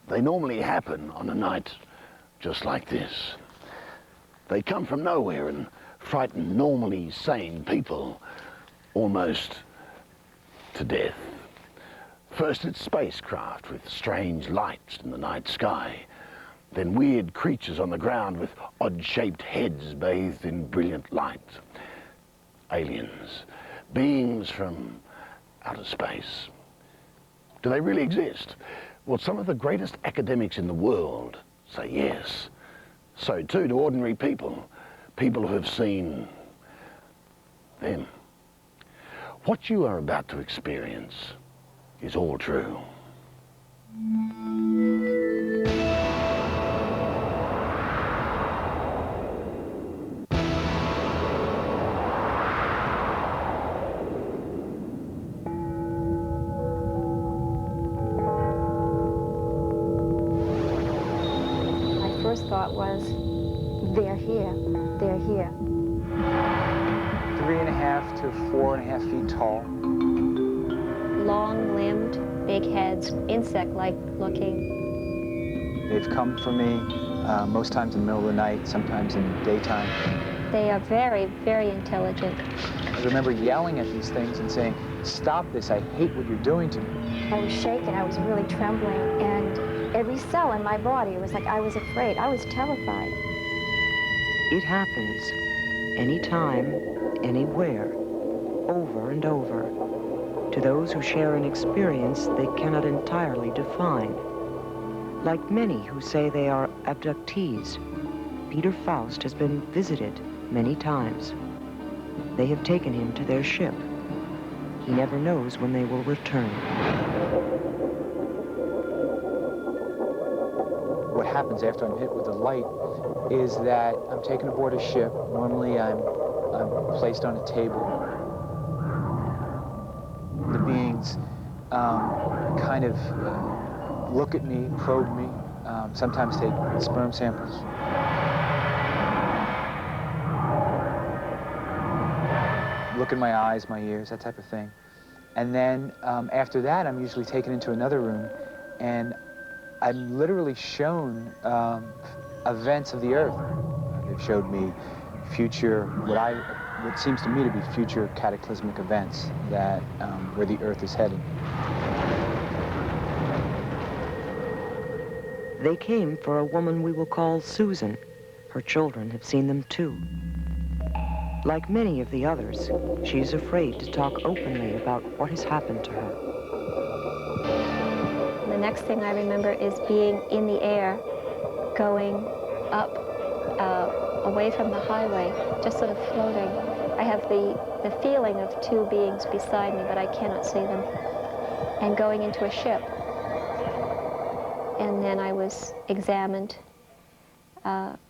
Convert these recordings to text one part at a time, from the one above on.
They normally happen on a night just like this. They come from nowhere and frighten normally sane people almost to death. First it's spacecraft with strange lights in the night sky, then weird creatures on the ground with odd-shaped heads bathed in brilliant light. Aliens, beings from outer space. Do they really exist? Well, some of the greatest academics in the world say yes. So too do ordinary people, people who have seen them. What you are about to experience is all true. My first thought was, they're here, they're here. 3.5 to 4.5 feet tall. Long-limbed, big heads, insect-like looking. They've come for me most times in the middle of the night, sometimes in the daytime. They are very, very intelligent. I remember yelling at these things and saying, "Stop this, I hate what you're doing to me." I was shaking, I was really trembling, and every cell in my body was like I was afraid, I was terrified. It happens anytime, anywhere, over and over, to those who share an experience they cannot entirely define. Like many who say they are abductees, Peter Faust has been visited many times. They have taken him to their ship. He never knows when they will return. What happens after I'm hit with a light is that I'm taken aboard a ship. Normally I'm placed on a table. The beings kind of look at me, probe me, sometimes take sperm samples. Look in my eyes, my ears, that type of thing. And then after that, I'm usually taken into another room, and I'm literally shown events of the Earth. They've showed me future, what seems to me to be future cataclysmic events that where the Earth is heading. They came for a woman we will call Susan. Her children have seen them too. Like many of the others, she's afraid to talk openly about what has happened to her. The next thing I remember is being in the air, going up, away from the highway, just sort of floating. I have the feeling of two beings beside me, but I cannot see them, and going into a ship. And then I was examined.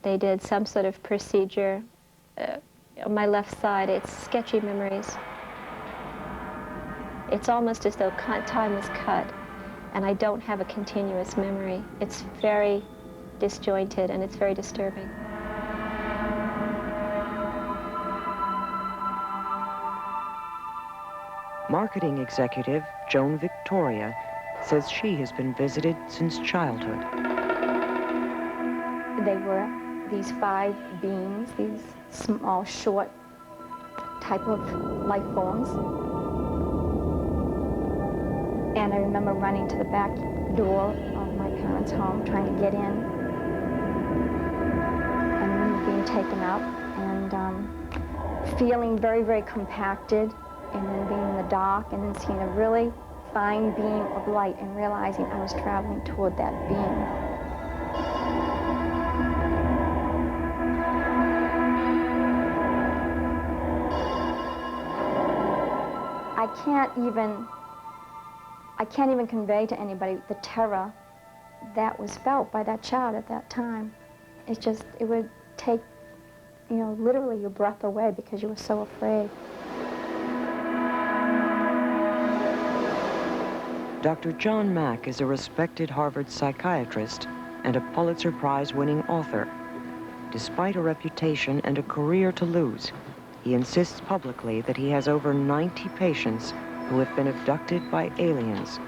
They did some sort of procedure. On my left side, it's sketchy memories. It's almost as though time was cut, and I don't have a continuous memory. It's very disjointed, and it's very disturbing. Marketing executive Joan Victoria says she has been visited since childhood. They were these 5 beings, these small, short type of life forms. And I remember running to the back door of my parents' home, trying to get in, and being taken up, and feeling very, very compacted, and then being in the dark, and then seeing a really fine beam of light and realizing I was traveling toward that beam. I can't even convey to anybody the terror that was felt by that child at that time. It would take, literally your breath away because you were so afraid. Dr. John Mack is a respected Harvard psychiatrist and a Pulitzer Prize-winning author. Despite a reputation and a career to lose, he insists publicly that he has over 90 patients who have been abducted by aliens.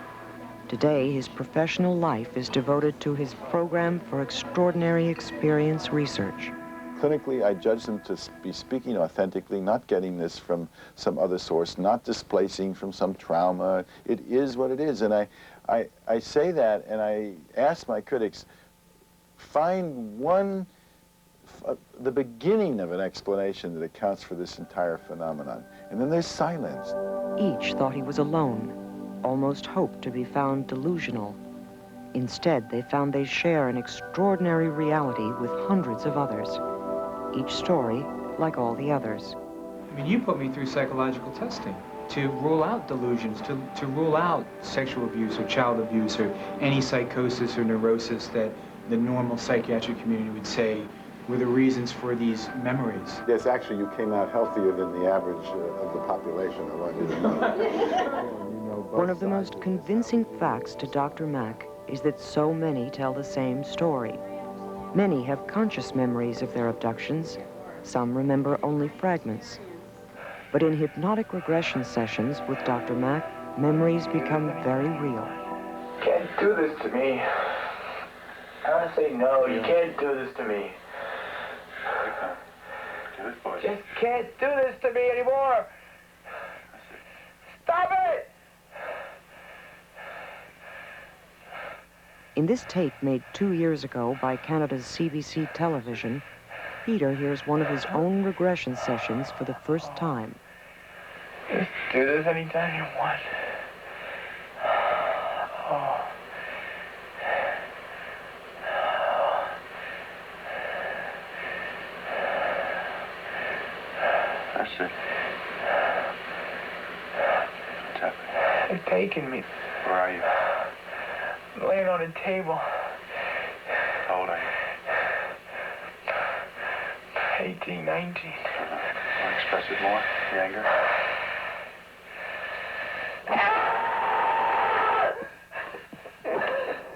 Today, his professional life is devoted to his program for extraordinary experience research. Clinically, I judge them to be speaking authentically, not getting this from some other source, not displacing from some trauma. It is what it is. And I say that, and I ask my critics, find the beginning of an explanation that accounts for this entire phenomenon. And then there's silence. Each thought he was alone, almost hoped to be found delusional. Instead, they found they share an extraordinary reality with hundreds of others. Each story like all the others. I mean, you put me through psychological testing to rule out delusions, to rule out sexual abuse or child abuse or any psychosis or neurosis that the normal psychiatric community would say were the reasons for these memories. Yes, actually, you came out healthier than the average of the population, I want you to know. One of the most convincing facts to Dr. Mack is that so many tell the same story. Many have conscious memories of their abductions. Some remember only fragments. But in hypnotic regression sessions with Dr. Mack, memories become very real. You can't do this to me. I want to say no, you can't do this to me. Just can't do this to me anymore. Stop it! In this tape made 2 years ago by Canada's CBC television, Peter hears one of his own regression sessions for the first time. Just do this anytime you want. Oh. That's it. What's happening? They're taking me. Where are you? I'm laying on a table. How old are you? 18, 19. Want to express it more? The anger?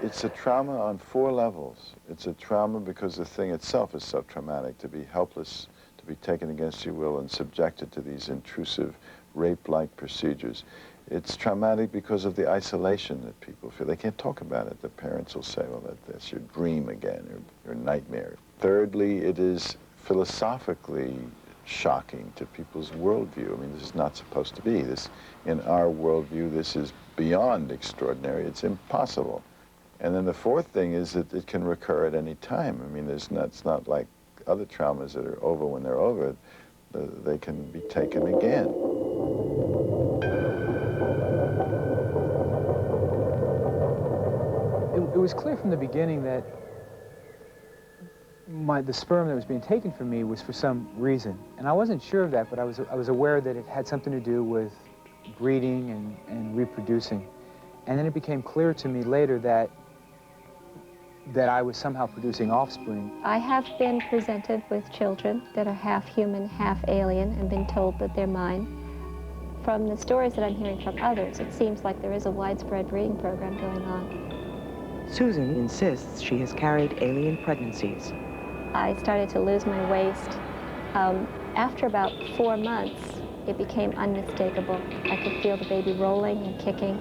It's a trauma on 4 levels. It's a trauma because the thing itself is so traumatic, to be helpless, to be taken against your will and subjected to these intrusive rape-like procedures. It's traumatic because of the isolation that people feel. They can't talk about it. The parents will say, well, that's your dream again, or your nightmare. Thirdly, it is philosophically shocking to people's worldview. I mean, this is not supposed to be. This, in our worldview, this is beyond extraordinary. It's impossible. And then the fourth thing is that it can recur at any time. I mean, it's not like other traumas that are over when they're over. They can be taken again. It was clear from the beginning that the sperm that was being taken from me was for some reason. And I wasn't sure of that, but I was aware that it had something to do with breeding and reproducing. And then it became clear to me later that I was somehow producing offspring. I have been presented with children that are half human, half alien, and been told that they're mine. From the stories that I'm hearing from others, it seems like there is a widespread breeding program going on. Susan insists she has carried alien pregnancies. I started to lose my waist. After about 4 months, it became unmistakable. I could feel the baby rolling and kicking.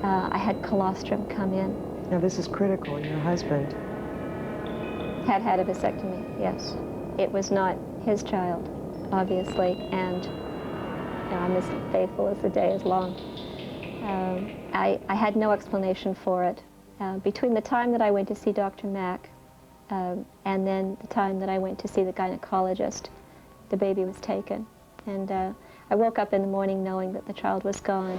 I had colostrum come in. Now this is critical. Your husband Had a vasectomy, yes. It was not his child, obviously, and I'm as faithful as the day is long. I had no explanation for it. Between the time that I went to see Dr. Mack and then the time that I went to see the gynecologist, the baby was taken. And I woke up in the morning knowing that the child was gone.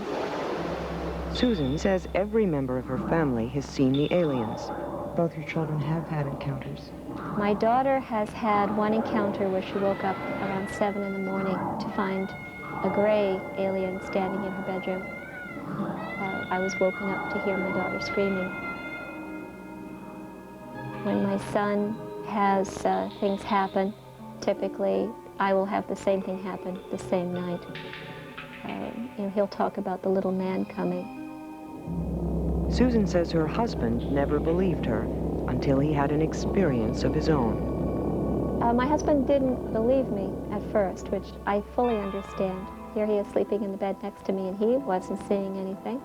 Susan says every member of her family has seen the aliens. Both your children have had encounters. My daughter has had one encounter where she woke up around 7 in the morning to find a gray alien standing in her bedroom. I was woken up to hear my daughter screaming. When my son has things happen, typically I will have the same thing happen the same night. He'll talk about the little man coming. Susan says her husband never believed her until he had an experience of his own. My husband didn't believe me at first, which I fully understand. Here he is sleeping in the bed next to me, and he wasn't seeing anything.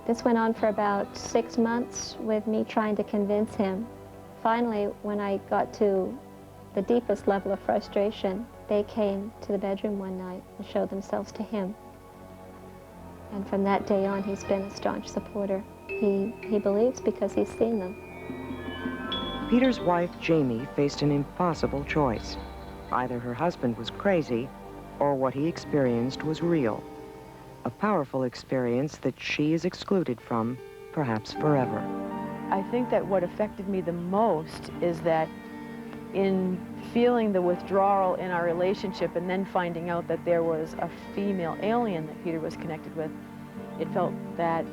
This went on for about 6 months with me trying to convince him. Finally, when I got to the deepest level of frustration, they came to the bedroom one night and showed themselves to him. And from that day on, he's been a staunch supporter. He believes because he's seen them. Peter's wife, Jamie, faced an impossible choice. Either her husband was crazy, or what he experienced was real. A powerful experience that she is excluded from, perhaps forever. I think that what affected me the most is that in feeling the withdrawal in our relationship and then finding out that there was a female alien that Peter was connected with, it felt that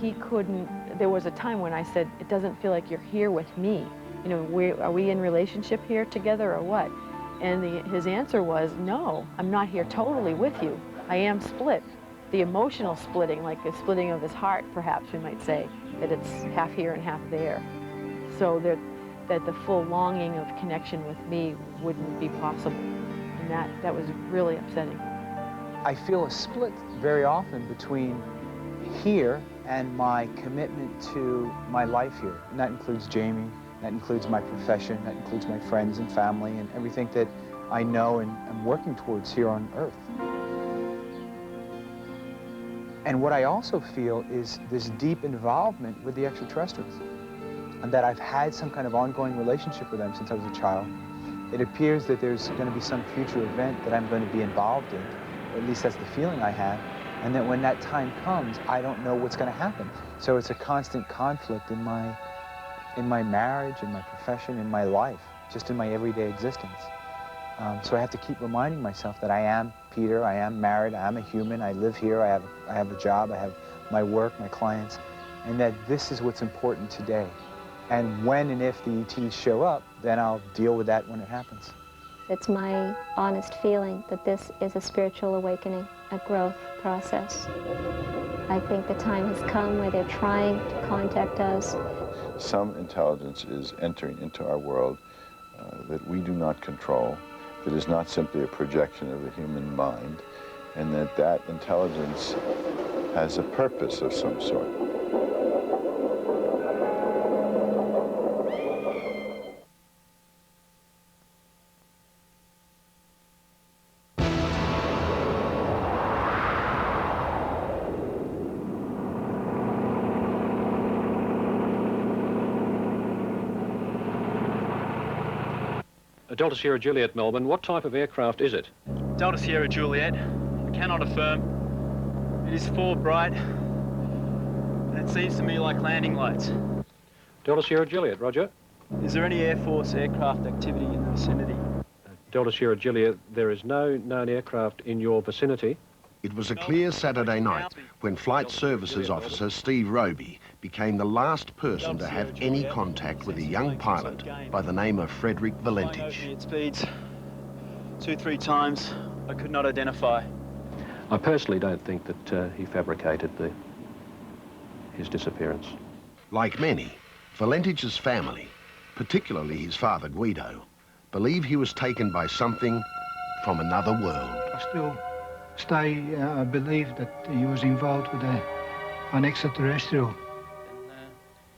he couldn't, there was a time when I said, it doesn't feel like you're here with me. You know, are we in relationship here together or what? And his answer was, no, I'm not here totally with you. I am split. The emotional splitting, like a splitting of his heart, perhaps we might say, that it's half here and half there. So that the full longing of connection with me wouldn't be possible. And that was really upsetting. I feel a split very often between here and my commitment to my life here. And that includes Jamie, that includes my profession, that includes my friends and family and everything that I know and am working towards here on Earth. And what I also feel is this deep involvement with the extraterrestrials, and that I've had some kind of ongoing relationship with them since I was a child. It appears that there's going to be some future event that I'm going to be involved in, or at least that's the feeling I have, and that when that time comes, I don't know what's going to happen. So it's a constant conflict in my marriage, in my profession, in my life, just in my everyday existence. So I have to keep reminding myself that I am Peter, I am married, I am a human, I live here, I have a job, I have my work, my clients, and that this is what's important today. And when and if the ETs show up, then I'll deal with that when it happens. It's my honest feeling that this is a spiritual awakening, a growth process. I think the time has come where they're trying to contact us. Some intelligence is entering into our world that we do not control, that is not simply a projection of the human mind, and that intelligence has a purpose of some sort. Delta Sierra Juliet, Melbourne. What type of aircraft is it? Delta Sierra Juliet. I cannot affirm. It is forward bright, and it seems to me like landing lights. Delta Sierra Juliet, roger. Is there any Air Force aircraft activity in the vicinity? Delta Sierra Juliet, there is no known aircraft in your vicinity. It was a clear Saturday night when Flight Services Officer Steve Roby became the last person to have any contact with a young pilot by the name of Frederick Valentich. At speeds 2-3 times I could not identify. I personally don't think that he fabricated his disappearance. Like many, Valentich's family, particularly his father Guido, believe he was taken by something from another world. I still believe that he was involved with an extraterrestrial.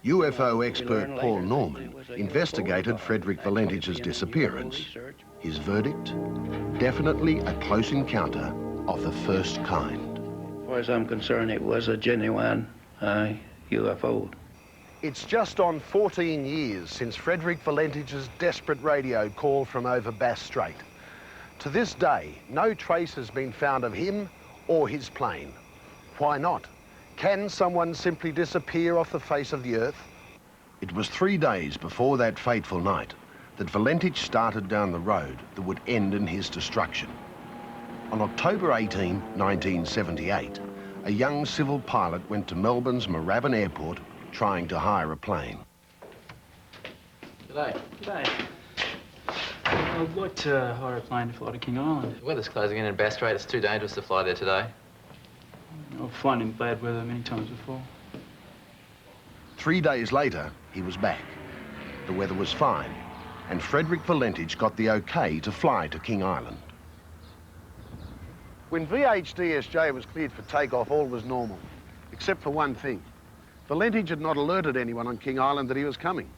UFO expert Paul Norman investigated Frederick Valentich's disappearance. His verdict? Definitely a close encounter of the first kind. As far as I'm concerned, it was a genuine UFO. It's just on 14 years since Frederick Valentich's desperate radio call from over Bass Strait. To this day, no trace has been found of him or his plane. Why not? Can someone simply disappear off the face of the Earth? It was 3 days before that fateful night that Valentich started down the road that would end in his destruction. On October 18, 1978, a young civil pilot went to Melbourne's Moorabbin Airport trying to hire a plane. G'day. G'day. I'd like to hire a plane to fly to King Island. The weather's closing in Bass Strait. It's too dangerous to fly there today. I've flown in bad weather many times before. 3 days later, he was back. The weather was fine, and Frederick Valentich got the okay to fly to King Island. When VHDSJ was cleared for takeoff, all was normal, except for one thing. Valentage had not alerted anyone on King Island that he was coming.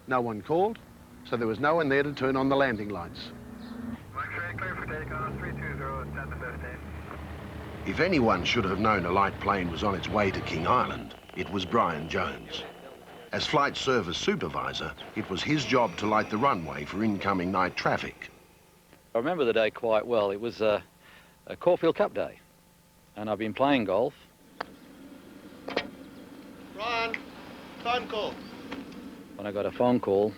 No one called, so there was no one there to turn on the landing lights. Clear for takeoff, 320, 10 to 15. If anyone should have known a light plane was on its way to King Island, it was Brian Jones. As flight service supervisor, it was his job to light the runway for incoming night traffic. I remember the day quite well. It was a Caulfield Cup day, and I've been playing golf. Brian, phone call. When I got a phone call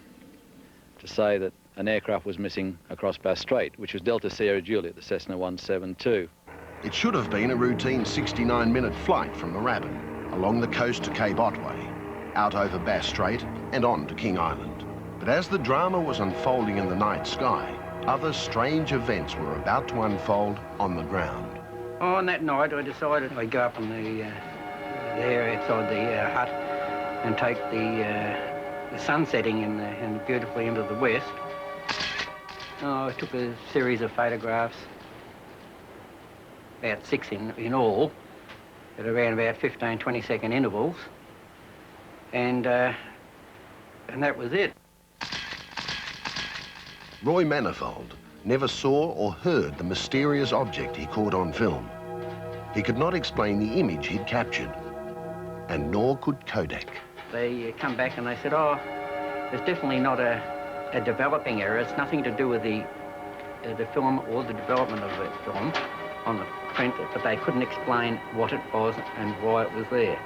to say that an aircraft was missing across Bass Strait, which was Delta Sierra Juliet, the Cessna 172. It should have been a routine 69-minute flight from Moorabbin, along the coast to Cape Otway, out over Bass Strait and on to King Island. But as the drama was unfolding in the night sky, other strange events were about to unfold on the ground. On that night, I decided I'd go up in the area outside the hut and take the sun setting and beautifully into the west. I took a series of photographs, about 6 in all, at around about 15, 20-second intervals, and that was it. Roy Manifold never saw or heard the mysterious object he caught on film. He could not explain the image he'd captured, and nor could Kodak. They come back and they said, oh, there's definitely not a developing error. It's nothing to do with the film or the development of the film on the print, but they couldn't explain what it was and why it was there.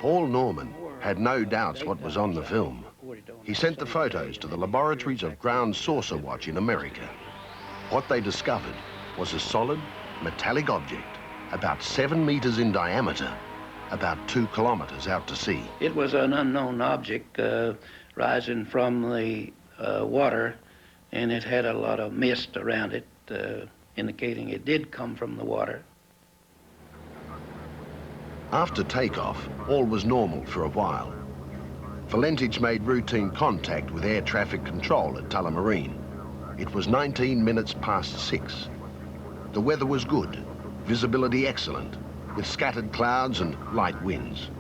Paul Norman had no doubts what was on the film. He sent the photos to the laboratories of Ground Saucer Watch in America. What they discovered was a solid, metallic object about 7 meters in diameter, about 2 kilometers out to sea. It was an unknown object rising from the water, and it had a lot of mist around it, indicating it did come from the water. After takeoff, all was normal for a while. Valentage made routine contact with air traffic control at Tullamarine. It was 19 minutes past 6. The weather was good, visibility excellent, with scattered clouds and light winds.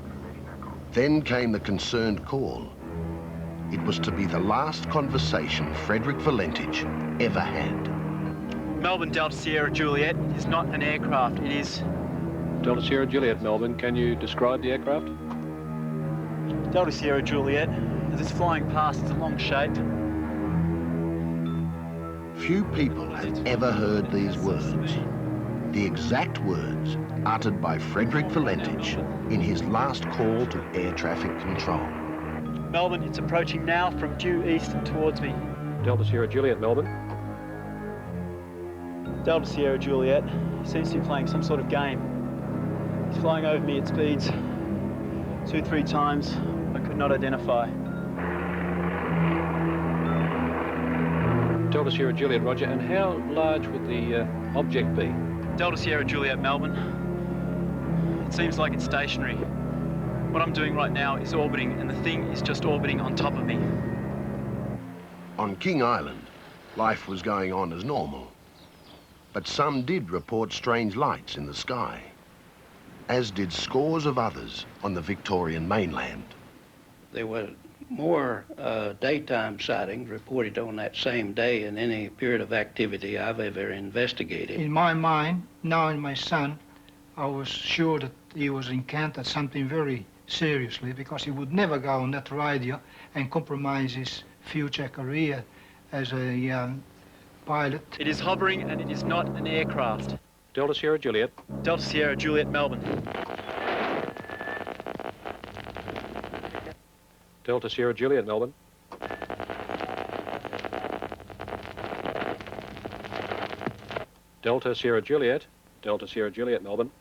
Then came the concerned call. It was to be the last conversation Frederick Valentage ever had. Melbourne Delta Sierra Juliet is not an aircraft, it is... Delta Sierra Juliet, Melbourne. Can you describe the aircraft? Delta Sierra Juliet, as it's flying past, it's a long shape. Few people had ever heard these words. The exact words uttered by Frederick Valentage in his last call to air traffic control. Melbourne, it's approaching now from due east and towards me. Delta Sierra Juliet, Melbourne. Delta Sierra Juliet seems to be playing some sort of game. He's flying over me at speeds 2-3 times I could not identify. Delta Sierra Juliet, Roger. And how large would the object be? Delta Sierra Juliet, Melbourne. It seems like it's stationary. What I'm doing right now is orbiting, and the thing is just orbiting on top of me. On King Island, life was going on as normal. But some did report strange lights in the sky, as did scores of others on the Victorian mainland. There were more daytime sightings reported on that same day in any period of activity I've ever investigated. In my mind, knowing my son, I was sure that he was encountered something very seriously, because he would never go on that radio and compromise his future career as a pilot. It is hovering and it is not an aircraft. Delta Sierra Juliet. Delta Sierra Juliet, Melbourne. Delta Sierra Juliet, Melbourne. Delta Sierra Juliet. Delta Sierra Juliet, Melbourne.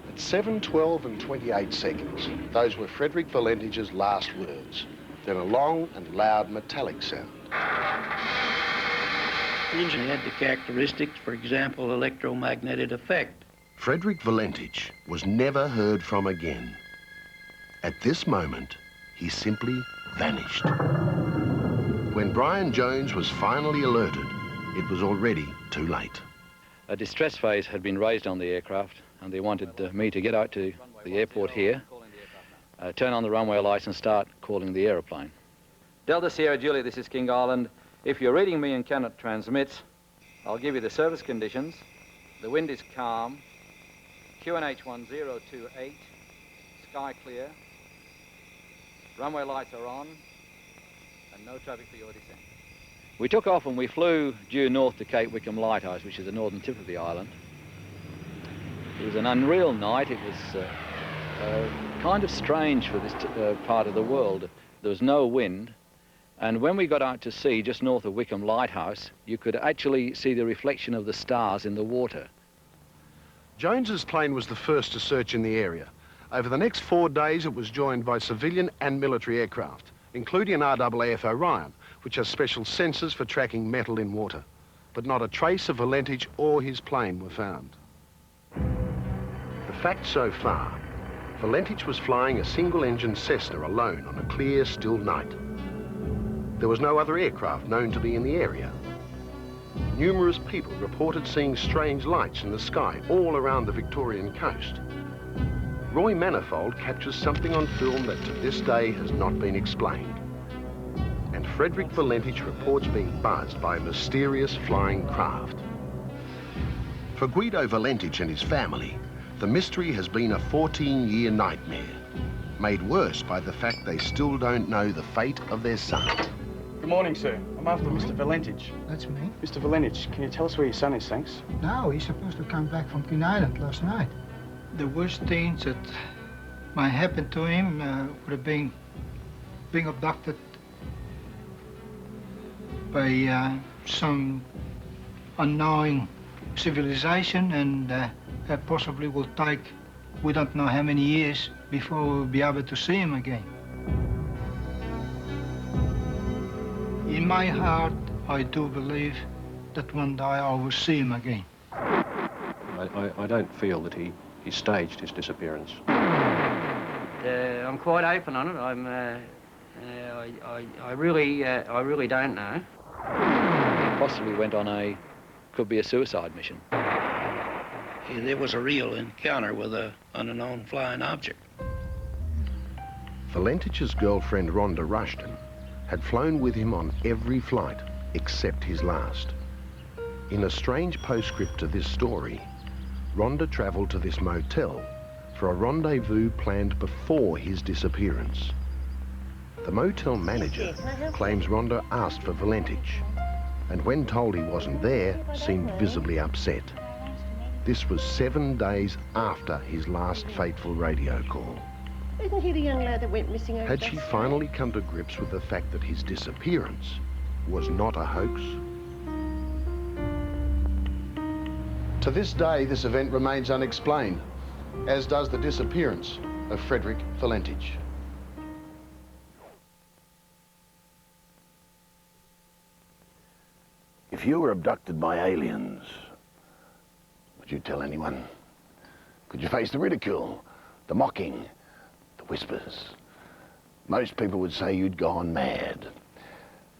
At 7:12 and 28 seconds, those were Frederick Valentage's last words. Then a long and loud metallic sound. The engine had the characteristics, for example, electromagnetic effect. Frederick Valentage was never heard from again. At this moment, he simply vanished. When Brian Jones was finally alerted, it was already too late. A distress phase had been raised on the aircraft, and they wanted me to get out to the airport here, turn on the runway lights and start calling the aeroplane. Delta Sierra Juliet, this is King Island. If you're reading me and cannot transmit, I'll give you the service conditions. The wind is calm, QNH 1028, sky clear, runway lights are on, and no traffic for your descent. We took off and we flew due north to Cape Wickham Lighthouse, which is the northern tip of the island. It was an unreal night. It was kind of strange for this part of the world. There was no wind, and when we got out to sea just north of Wickham Lighthouse, you could actually see the reflection of the stars in the water. Jones's plane was the first to search in the area. Over the next 4 days, it was joined by civilian and military aircraft, including an RAAF Orion, which has special sensors for tracking metal in water. But not a trace of Valentich or his plane were found. The fact so far, Valentich was flying a single-engine Cessna alone on a clear, still night. There was no other aircraft known to be in the area. Numerous people reported seeing strange lights in the sky all around the Victorian coast. Roy Manifold captures something on film that to this day has not been explained. And Frederick Valentich reports being buzzed by a mysterious flying craft. For Guido Valentich and his family, the mystery has been a 14-year nightmare, made worse by the fact they still don't know the fate of their son. Good morning, sir. I'm after Mr. Valentich. That's me. Mr. Valentich, can you tell us where your son is, thanks? No, he's supposed to come back from King Island last night. The worst things that might happen to him would have been being abducted by some unknown civilization, and that possibly will take, we don't know how many years before we'll be able to see him again. In my heart, I do believe that one day I will see him again. I don't feel that he staged his disappearance. I'm quite open on it. I really don't know. Possibly went on could be a suicide mission. There was a real encounter with an unknown flying object. Valentich's girlfriend, Rhonda Rushton, had flown with him on every flight except his last. In a strange postscript to this story, Rhonda travelled to this motel for a rendezvous planned before his disappearance. The motel manager claims Rhonda asked for Valentich, and when told he wasn't there, seemed visibly upset. This was 7 days after his last fateful radio call. Isn't he the young lad that went missing over Had she finally come to grips with the fact that his disappearance was not a hoax? To this day, this event remains unexplained, as does the disappearance of Frederick Valentich. If you were abducted by aliens, would you tell anyone? Could you face the ridicule, the mocking, the whispers? Most people would say you'd gone mad.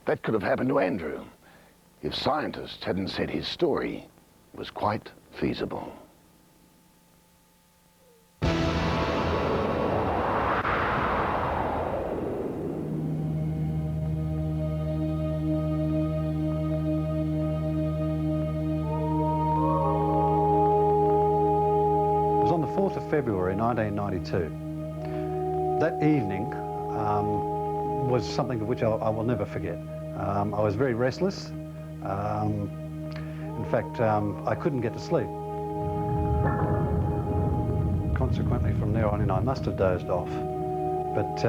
That could have happened to Andrew if scientists hadn't said his story was quite feasible. February 1992. That evening was something of which I will never forget. I was very restless. In fact, I couldn't get to sleep. Consequently, from there on in, I must have dozed off. But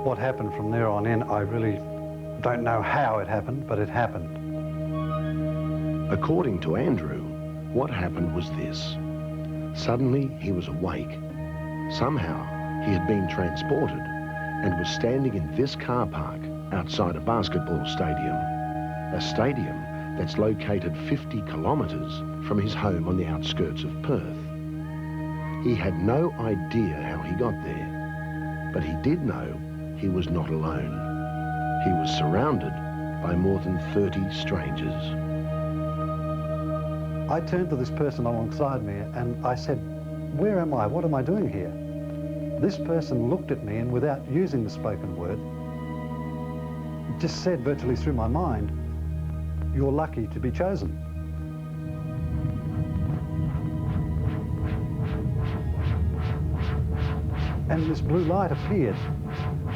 what happened from there on in, I really don't know how it happened, but it happened. According to Andrew, what happened was this. Suddenly, he was awake. Somehow, he had been transported and was standing in this car park outside a basketball stadium. A stadium that's located 50 kilometres from his home on the outskirts of Perth. He had no idea how he got there, but he did know he was not alone. He was surrounded by more than 30 strangers. I turned to this person alongside me and I said, "Where am I? What am I doing here?" This person looked at me and without using the spoken word, just said virtually through my mind, "You're lucky to be chosen." And this blue light appeared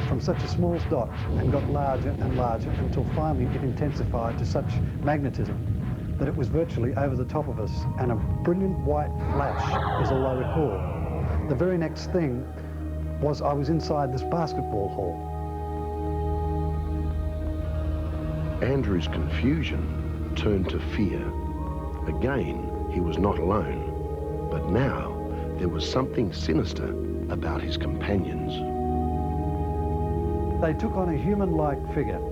from such a small dot and got larger and larger until finally it intensified to such magnetism that it was virtually over the top of us, and a brilliant white flash is all I recall. The very next thing was I was inside this basketball hall. Andrew's confusion turned to fear. Again, he was not alone, but now there was something sinister about his companions. They took on a human-like figure.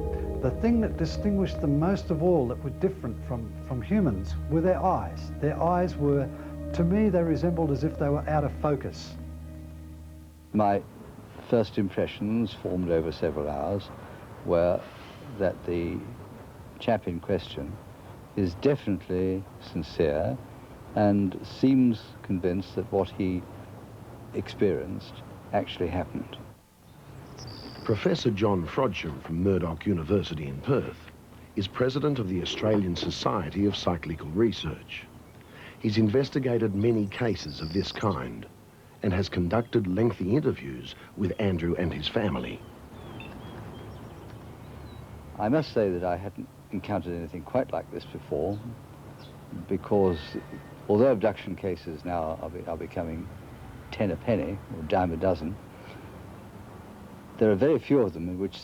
The thing that distinguished them most of all, that were different from humans, were their eyes. Their eyes were, to me, they resembled as if they were out of focus. My first impressions, formed over several hours, were that the chap in question is definitely sincere and seems convinced that what he experienced actually happened. Professor John Frodsham from Murdoch University in Perth is president of the Australian Society of Psychical Research. He's investigated many cases of this kind and has conducted lengthy interviews with Andrew and his family. I must say that I hadn't encountered anything quite like this before, because although abduction cases now are becoming 10 a penny, or a dime a dozen, there are very few of them in which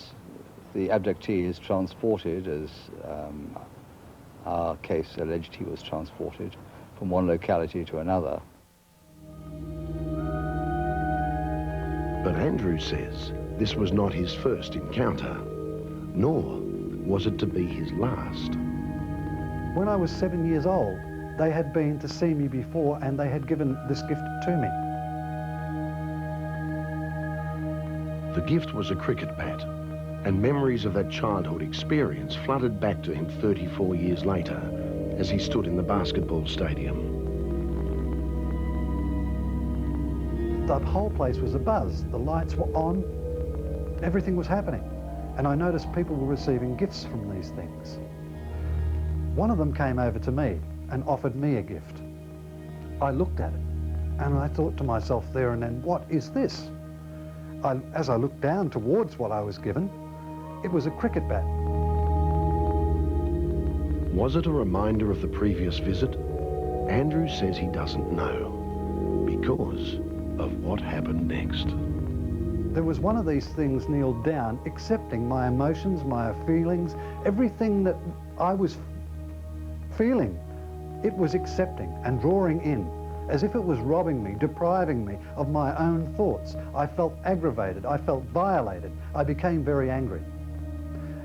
the abductee is transported, as our case alleged he was transported, from one locality to another. But Andrew says this was not his first encounter, nor was it to be his last. When I was 7 years old, they had been to see me before and they had given this gift to me. The gift was a cricket bat, and memories of that childhood experience flooded back to him 34 years later as he stood in the basketball stadium. The whole place was abuzz. The lights were on, everything was happening. And I noticed people were receiving gifts from these things. One of them came over to me and offered me a gift. I looked at it and I thought to myself there and then, what is this? As I looked down towards what I was given, it was a cricket bat. Was it a reminder of the previous visit? Andrew says he doesn't know because of what happened next. There was one of these things kneeled down, accepting my emotions, my feelings, everything that I was feeling. It was accepting and drawing in, as if it was robbing me, depriving me of my own thoughts. I felt aggravated, I felt violated, I became very angry.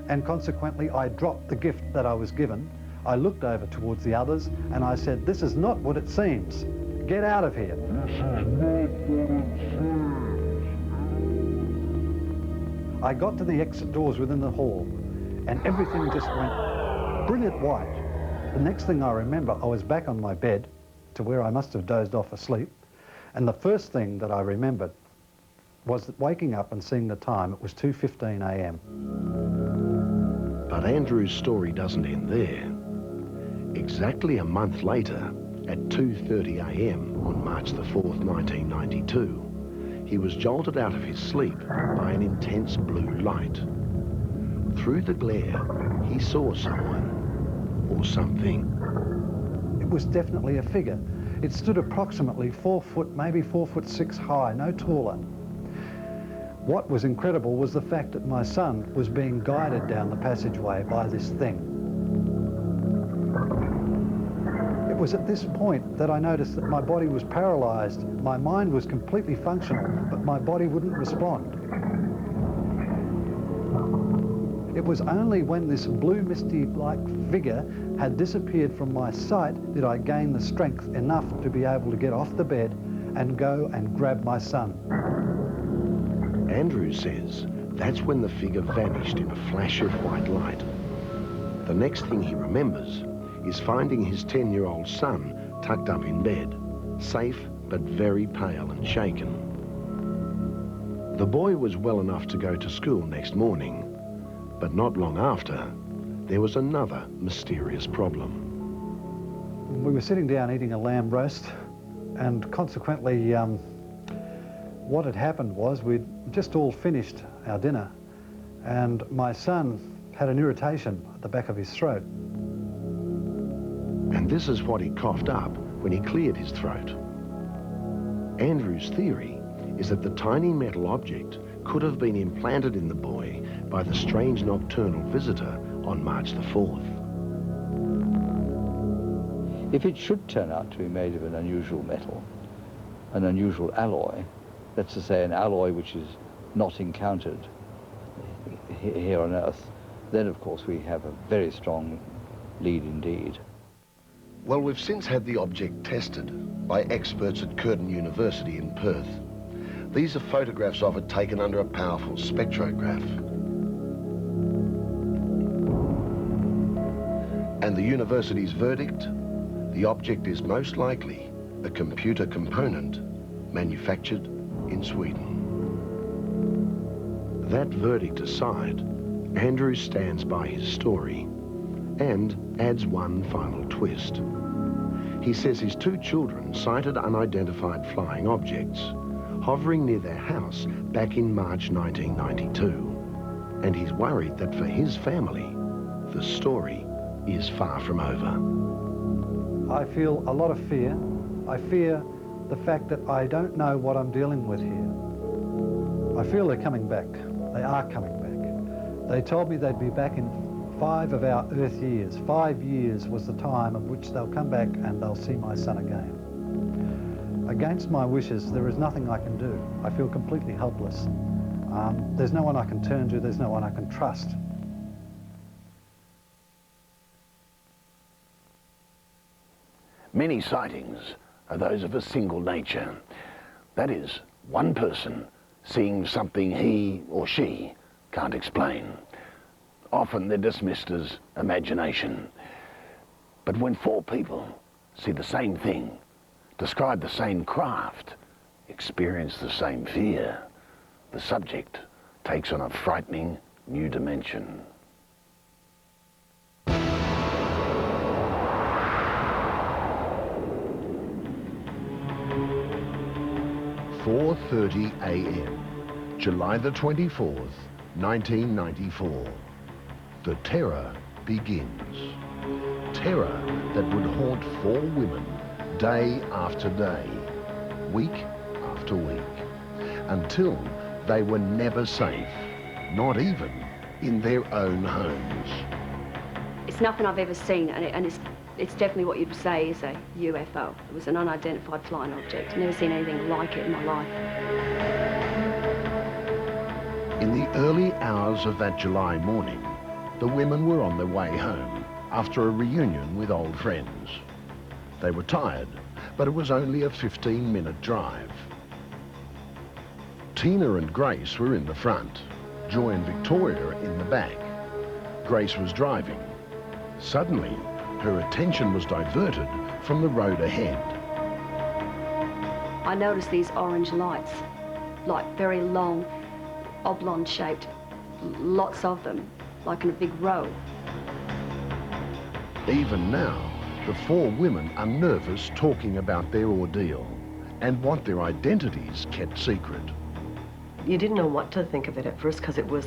And consequently, I dropped the gift that I was given. I looked over towards the others and I said, "This is not what it seems. Get out of here." I got to the exit doors within the hall and everything just went brilliant white. The next thing I remember, I was back on my bed to where I must have dozed off asleep, and the first thing that I remembered was waking up and seeing the time. It was 2:15 a.m. But Andrew's story doesn't end there. Exactly a month later, at 2:30 a.m. on March the 4th, 1992, he was jolted out of his sleep by an intense blue light. Through the glare, he saw someone or something. It was definitely a figure. It stood approximately 4 foot, maybe 4'6" high, no taller. What was incredible was the fact that my son was being guided down the passageway by this thing. It was at this point that I noticed that my body was paralyzed. My mind was completely functional, but my body wouldn't respond. It was only when this blue misty-like figure had disappeared from my sight did I gain the strength enough to be able to get off the bed and go and grab my son. Andrew says that's when the figure vanished in a flash of white light. The next thing he remembers is finding his 10-year-old son tucked up in bed, safe but very pale and shaken. The boy was well enough to go to school next morning, but not long after, there was another mysterious problem. We were sitting down eating a lamb roast, and consequently what had happened was we'd just all finished our dinner, and my son had an irritation at the back of his throat. And this is what he coughed up when he cleared his throat. Andrew's theory is that the tiny metal object could have been implanted in the boy by the strange nocturnal visitor on March the 4th. If it should turn out to be made of an unusual metal, an unusual alloy, that's to say an alloy which is not encountered here on Earth, then of course we have a very strong lead indeed. Well, we've since had the object tested by experts at Curtin University in Perth. These are photographs of it taken under a powerful spectrograph. And the university's verdict? The object is most likely a computer component manufactured in Sweden. That verdict aside, Andrew stands by his story and adds one final twist. He says his two children sighted unidentified flying objects hovering near their house back in March 1992. And he's worried that for his family, the story is far from over. I feel a lot of fear. I fear the fact that I don't know what I'm dealing with here. I feel they're coming back. They are coming back. They told me they'd be back in 5 of our Earth years. 5 years was the time of which they'll come back and they'll see my son again. Against my wishes, there is nothing I can do. I feel completely helpless. There's no one I can turn to. There's no one I can trust. Many sightings are those of a single nature. That is, one person seeing something he or she can't explain. Often they're dismissed as imagination. But when 4 people see the same thing, describe the same craft, experience the same fear, the subject takes on a frightening new dimension. 4:30 a.m., July the 24th, 1994. The terror begins. Terror that would haunt 4 women day after day, week after week, until they were never safe, not even in their own homes. It's nothing I've ever seen, and it's definitely what you'd say is a UFO. It was an unidentified flying object. I've never seen anything like it in my life. In the early hours of that July morning, the women were on their way home after a reunion with old friends. They were tired, but it was only a 15-minute drive. Tina and Grace were in the front, Joy and Victoria in the back. Grace was driving. Suddenly, her attention was diverted from the road ahead. I noticed these orange lights, like very long, oblong-shaped, lots of them, like in a big row. Even now, the 4 women are nervous talking about their ordeal and want their identities kept secret. You didn't know what to think of it at first because it was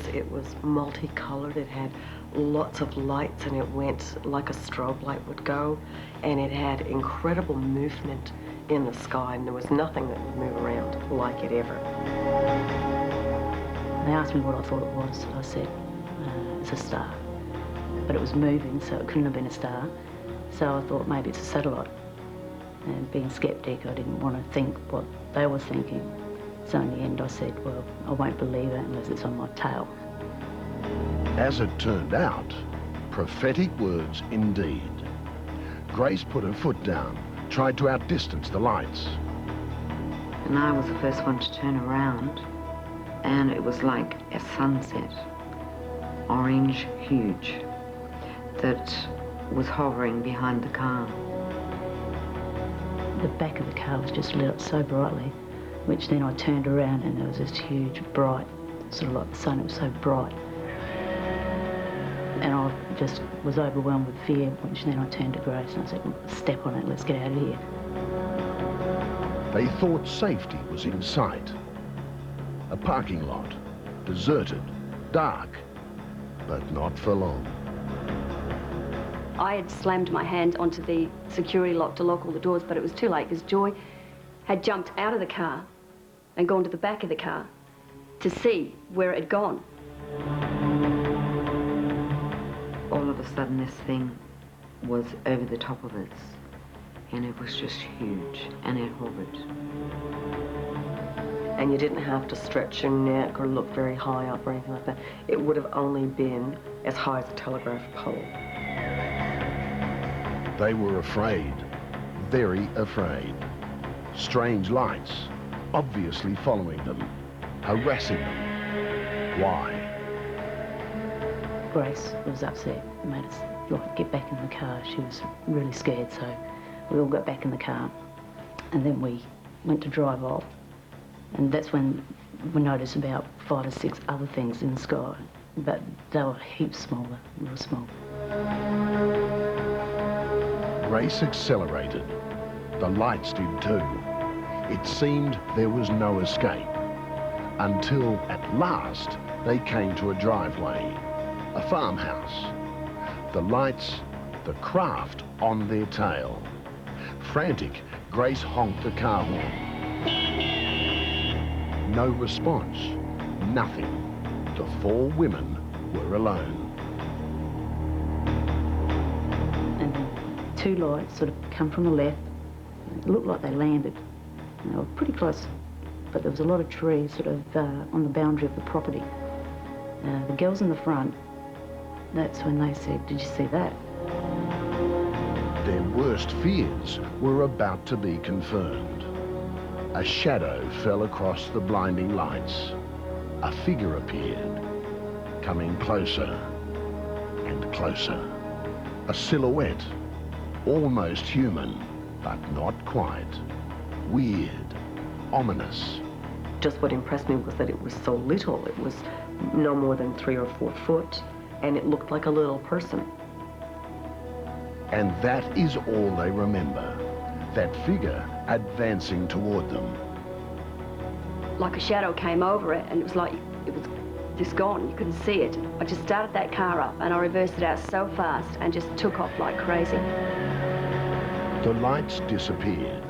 multicolored. It had lots of lights and it went like a strobe light would go, and it had incredible movement in the sky, and there was nothing that would move around like it ever. They asked me what I thought it was. I said, it's a star. But it was moving, so it couldn't have been a star. So I thought maybe it's a satellite. And being skeptic, I didn't want to think what they were thinking. So in the end I said, well, I won't believe it unless it's on my tail. As it turned out, prophetic words indeed. Grace put her foot down, tried to outdistance the lights. And I was the first one to turn around, and it was like a sunset, orange, huge, that was hovering behind the car. The back of the car was just lit up so brightly, which then I turned around and there was this huge, bright, sort of like the sun. It was so bright. And I just was overwhelmed with fear, which then I turned to Grace and I said, step on it, let's get out of here. They thought safety was in sight. A parking lot, deserted, dark, but not for long. I had slammed my hand onto the security lock to lock all the doors, but it was too late because Joy had jumped out of the car and gone to the back of the car to see where it had gone. All of a sudden this thing was over the top of us, and it was just huge, and it hovered. And you didn't have to stretch your neck or look very high up or anything like that. It would have only been as high as a telegraph pole. They were afraid, very afraid. Strange lights, obviously following them, harassing them. Why? Grace was upset, made us like get back in the car. She was really scared, so we all got back in the car, and then we went to drive off. And that's when we noticed about 5 or 6 other things in the sky, but they were heaps smaller, real small. Grace accelerated. The lights did too. It seemed there was no escape, until at last they came to a driveway, a farmhouse. The lights, the craft on their tail. Frantic, Grace honked the car horn. No response, nothing. The 4 women were alone. And then 2 lights sort of come from the left. It looked like they landed. And they were pretty close, but there was a lot of trees sort of on the boundary of the property. The girls in the front, that's when they said, "Did you see that?" Their worst fears were about to be confirmed. A shadow fell across the blinding lights. A figure appeared, coming closer and closer. A silhouette, almost human, but not quite. Weird, ominous. Just what impressed me was that it was so little. It was no more than 3 or 4 foot, and it looked like a little person. And that is all they remember. That figure advancing toward them. Like a shadow came over it, and it was like it was just gone. You couldn't see it. I just started that car up, and I reversed it out so fast and just took off like crazy. The lights disappeared,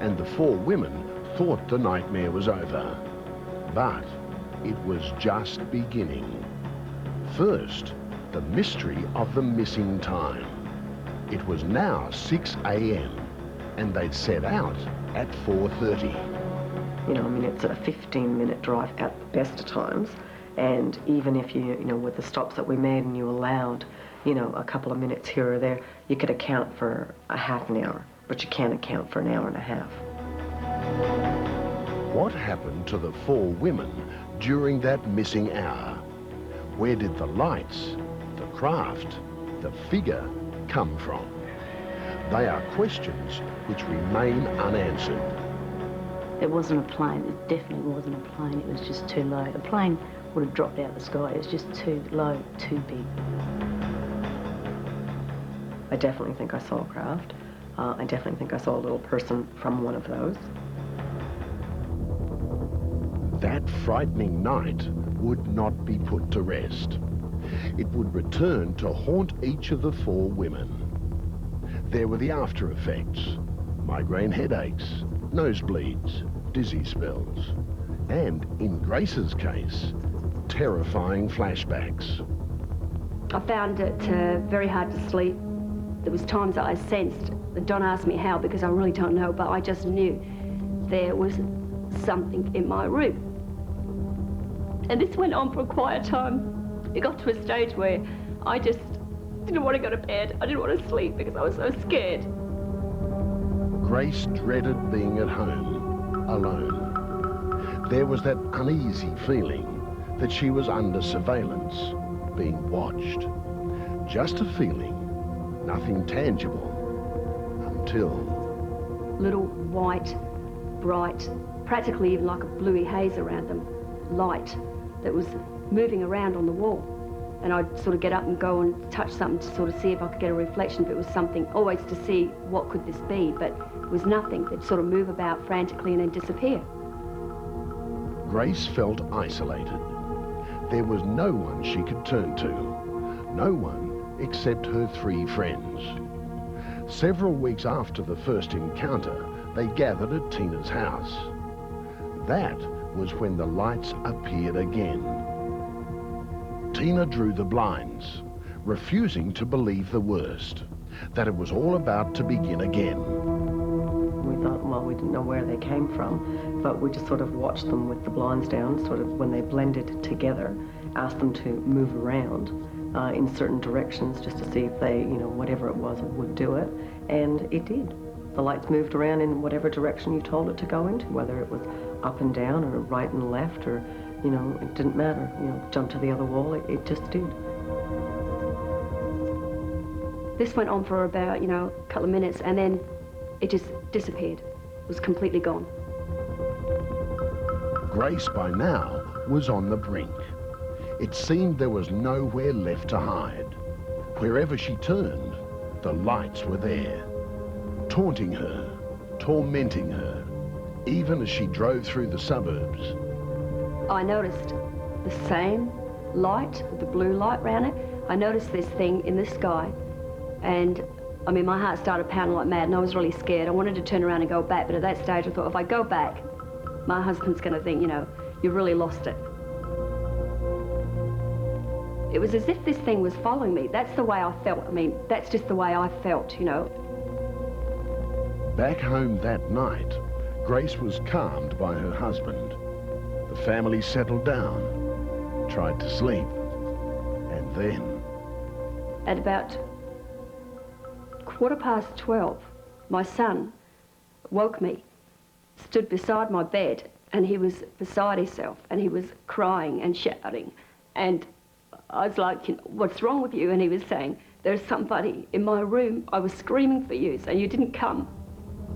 and the 4 women thought the nightmare was over. But it was just beginning. First, the mystery of the missing time. It was now 6 a.m. and they'd set out at 4:30. You know, I mean, it's a 15-minute drive at the best of times. And even if you know, with the stops that we made and you allowed, you know, a couple of minutes here or there, you could account for a half an hour, but you can't account for an hour and a half. What happened to the 4 women during that missing hour? Where did the lights, the craft, the figure come from? They are questions which remain unanswered. It wasn't a plane. It definitely wasn't a plane. It was just too low. A plane would have dropped out of the sky. It was just too low, too big. I definitely think I saw a craft. I definitely think I saw a little person from one of those. That frightening night would not be put to rest. It would return to haunt each of the 4 women. There were the after effects: migraine headaches, nosebleeds, dizzy spells, and in Grace's case, terrifying flashbacks. I found it very hard to sleep. There was times that I sensed, don't ask me how because I really don't know, but I just knew there was something in my room. And this went on for quite a time. It got to a stage where I just didn't want to go to bed. I didn't want to sleep because I was so scared. Grace dreaded being at home, alone. There was that uneasy feeling that she was under surveillance, being watched. Just a feeling, Nothing tangible. Until... Little white, bright, practically even like a bluey haze around them, light that was moving around on the wall. And I'd sort of get up and go and touch something to sort of see if I could get a reflection, if it was something, always to see what could this be, but it was nothing. They'd sort of move about frantically and then disappear. Grace felt isolated. There was no one she could turn to. No one except her 3 friends. Several weeks after the first encounter, they gathered at Tina's house. That was when the lights appeared again. Tina drew the blinds, refusing to believe the worst, that it was all about to begin again. We thought, well, we didn't know where they came from, but we just sort of watched them with the blinds down, sort of when they blended together, asked them to move around in certain directions just to see if they, you know, whatever it was, would do it, and it did. The lights moved around in whatever direction you told it to go into, whether it was up and down or right and left or, you know, it didn't matter. You know, jump to the other wall, it just did. This went on for about, you know, a couple of minutes, and then it just disappeared. It was completely gone. Grace, by now, was on the brink. It seemed there was nowhere left to hide. Wherever she turned, the lights were there, taunting her, tormenting her, even as she drove through the suburbs. I noticed the same light, the blue light around it. I noticed this thing in the sky, and I mean, my heart started pounding like mad, and I was really scared. I wanted to turn around and go back, but at that stage I thought, if I go back, my husband's going to think, you know, you really lost it. It was as if this thing was following me. That's the way I felt. I mean, that's just the way I felt, you know. Back home that night, Grace was calmed by her husband. The family settled down, tried to sleep, and then... At about 12:15, my son woke me, stood beside my bed, and he was beside himself, and he was crying and shouting. And I was like, what's wrong with you? And he was saying, there's somebody in my room. I was screaming for you, so you didn't come.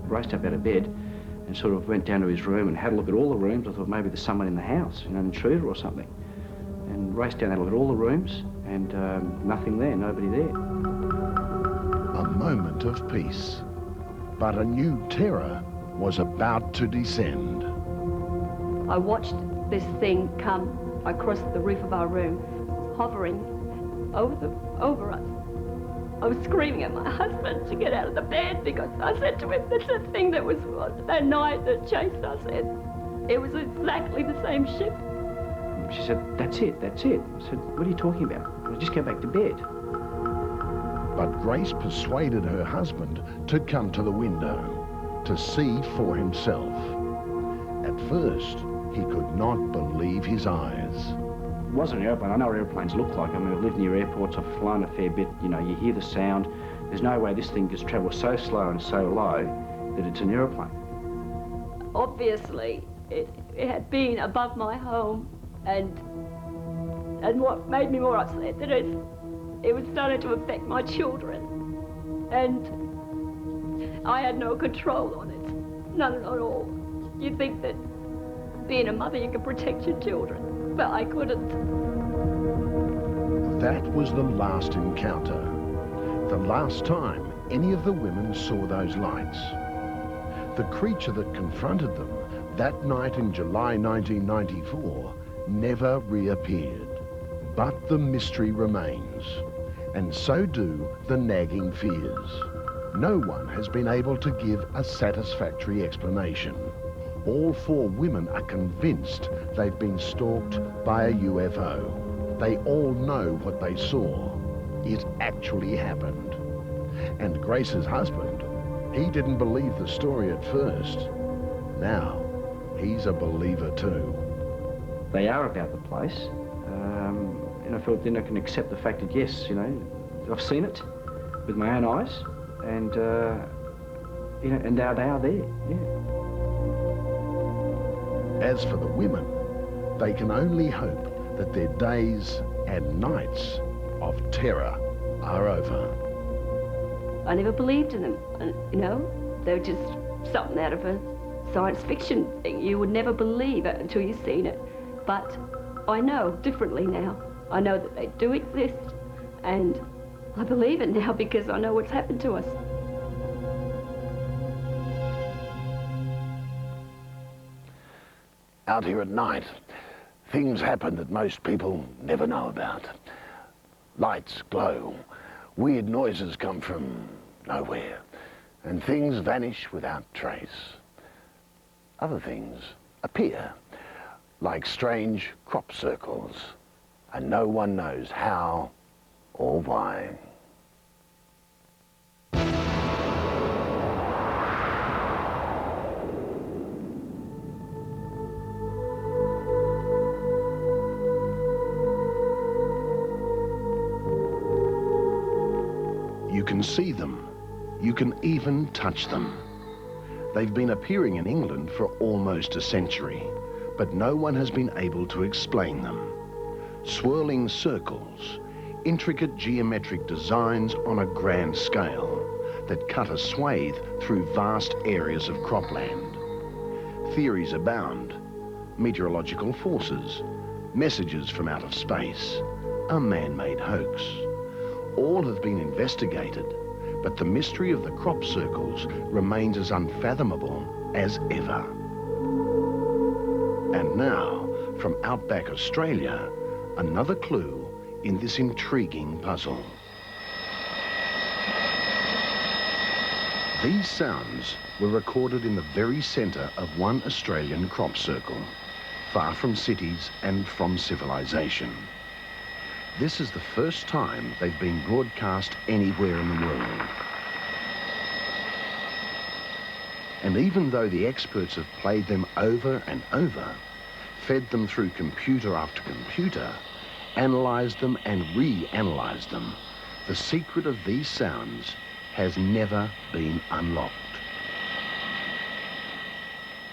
Raced up out of bed and sort of went down to his room and had a look at all the rooms. I thought maybe there's someone in the house, you know, an intruder or something. And raced down, had a look at all the rooms, and nothing there, nobody there. A moment of peace, but a new terror was about to descend. I watched this thing come across the roof of our room, hovering over us. I was screaming at my husband to get out of the bed because I said to him, that's the thing that was that night that chased us. It was exactly the same ship. She said, that's it, that's it. I said, what are you talking about? I just go back to bed. But Grace persuaded her husband to come to the window to see for himself. At first, he could not believe his eyes. It wasn't an airplane. I know what airplanes look like. I mean, I've lived near airports, I've flown a fair bit. You know, you hear the sound. There's no way this thing just travels so slow and so low that it's an airplane. Obviously, it had been above my home, and what made me more upset that it was starting to affect my children, and I had no control on it, none at all. You'd think that being a mother, you could protect your children. But I couldn't. That was the last encounter. The last time any of the women saw those lights. The creature that confronted them that night in July 1994 never reappeared. But the mystery remains, and so do the nagging fears. No one has been able to give a satisfactory explanation. All 4 women are convinced they've been stalked by a UFO. They all know what they saw. It actually happened. And Grace's husband, he didn't believe the story at first. Now, he's a believer too. They are about the place. And I felt then I can accept the fact that, yes, you know, I've seen it with my own eyes, and, you know, and now they are there, yeah. As for the women, they can only hope that their days and nights of terror are over. I never believed in them. And, you know, they were just something out of a science fiction thing. You would never believe it until you've seen it. But I know differently now. I know that they do exist, and I believe it now because I know what's happened to us. Out here at night, things happen that most people never know about. Lights glow, weird noises come from nowhere, and things vanish without trace. Other things appear, like strange crop circles, and no one knows how or why. You can see them. You can even touch them. They've been appearing in England for almost a century, but no one has been able to explain them. Swirling circles, intricate geometric designs on a grand scale that cut a swathe through vast areas of cropland. Theories abound. Meteorological forces, messages from out of space, a man-made hoax. All have been investigated, but the mystery of the crop circles remains as unfathomable as ever. And now, from outback Australia, another clue in this intriguing puzzle. These sounds were recorded in the very centre of one Australian crop circle, far from cities and from civilization. This is the first time they've been broadcast anywhere in the world. And even though the experts have played them over and over, fed them through computer after computer, analysed them and re-analysed them, the secret of these sounds has never been unlocked.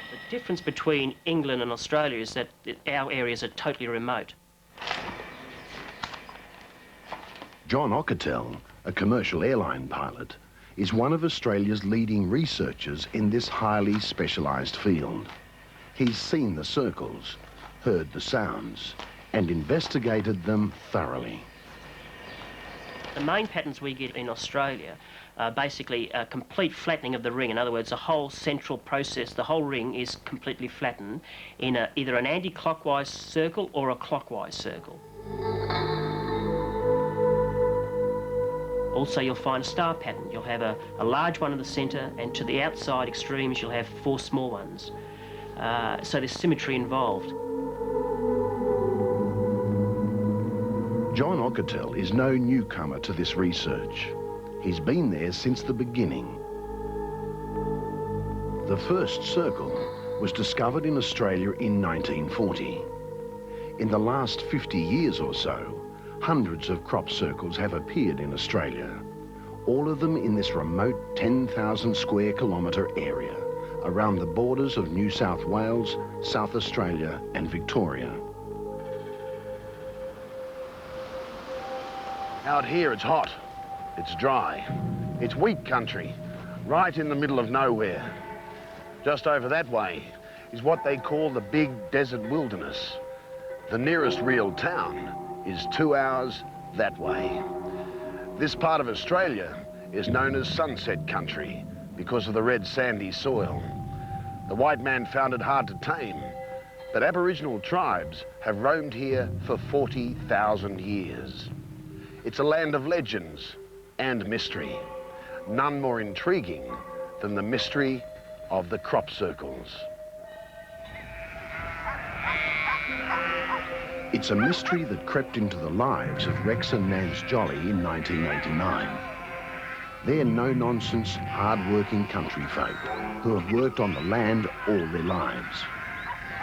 The difference between England and Australia is that our areas are totally remote. John Ockertell, a commercial airline pilot, is one of Australia's leading researchers in this highly specialised field. He's seen the circles, heard the sounds, and investigated them thoroughly. The main patterns we get in Australia are basically a complete flattening of the ring. In other words, the whole central process, the whole ring is completely flattened in either an anti-clockwise circle or a clockwise circle. Also, you'll find a star pattern. You'll have a large one in the centre, and to the outside extremes, you'll have 4 small ones. So there's symmetry involved. John Ockertell is no newcomer to this research. He's been there since the beginning. The first circle was discovered in Australia in 1940. In the last 50 years or so, hundreds of crop circles have appeared in Australia, all of them in this remote 10,000 square kilometre area around the borders of New South Wales, South Australia and Victoria. Out here it's hot, it's dry, it's wheat country, right in the middle of nowhere. Just over that way is what they call the big desert wilderness. The nearest real town is 2 hours that way. This part of Australia is known as sunset country because of the red sandy soil. The white man found it hard to tame, but Aboriginal tribes have roamed here for 40,000 years. It's a land of legends and mystery, none more intriguing than the mystery of the crop circles. It's a mystery that crept into the lives of Rex and Nance Jolly in 1989. They're no-nonsense, hard-working country folk who have worked on the land all their lives.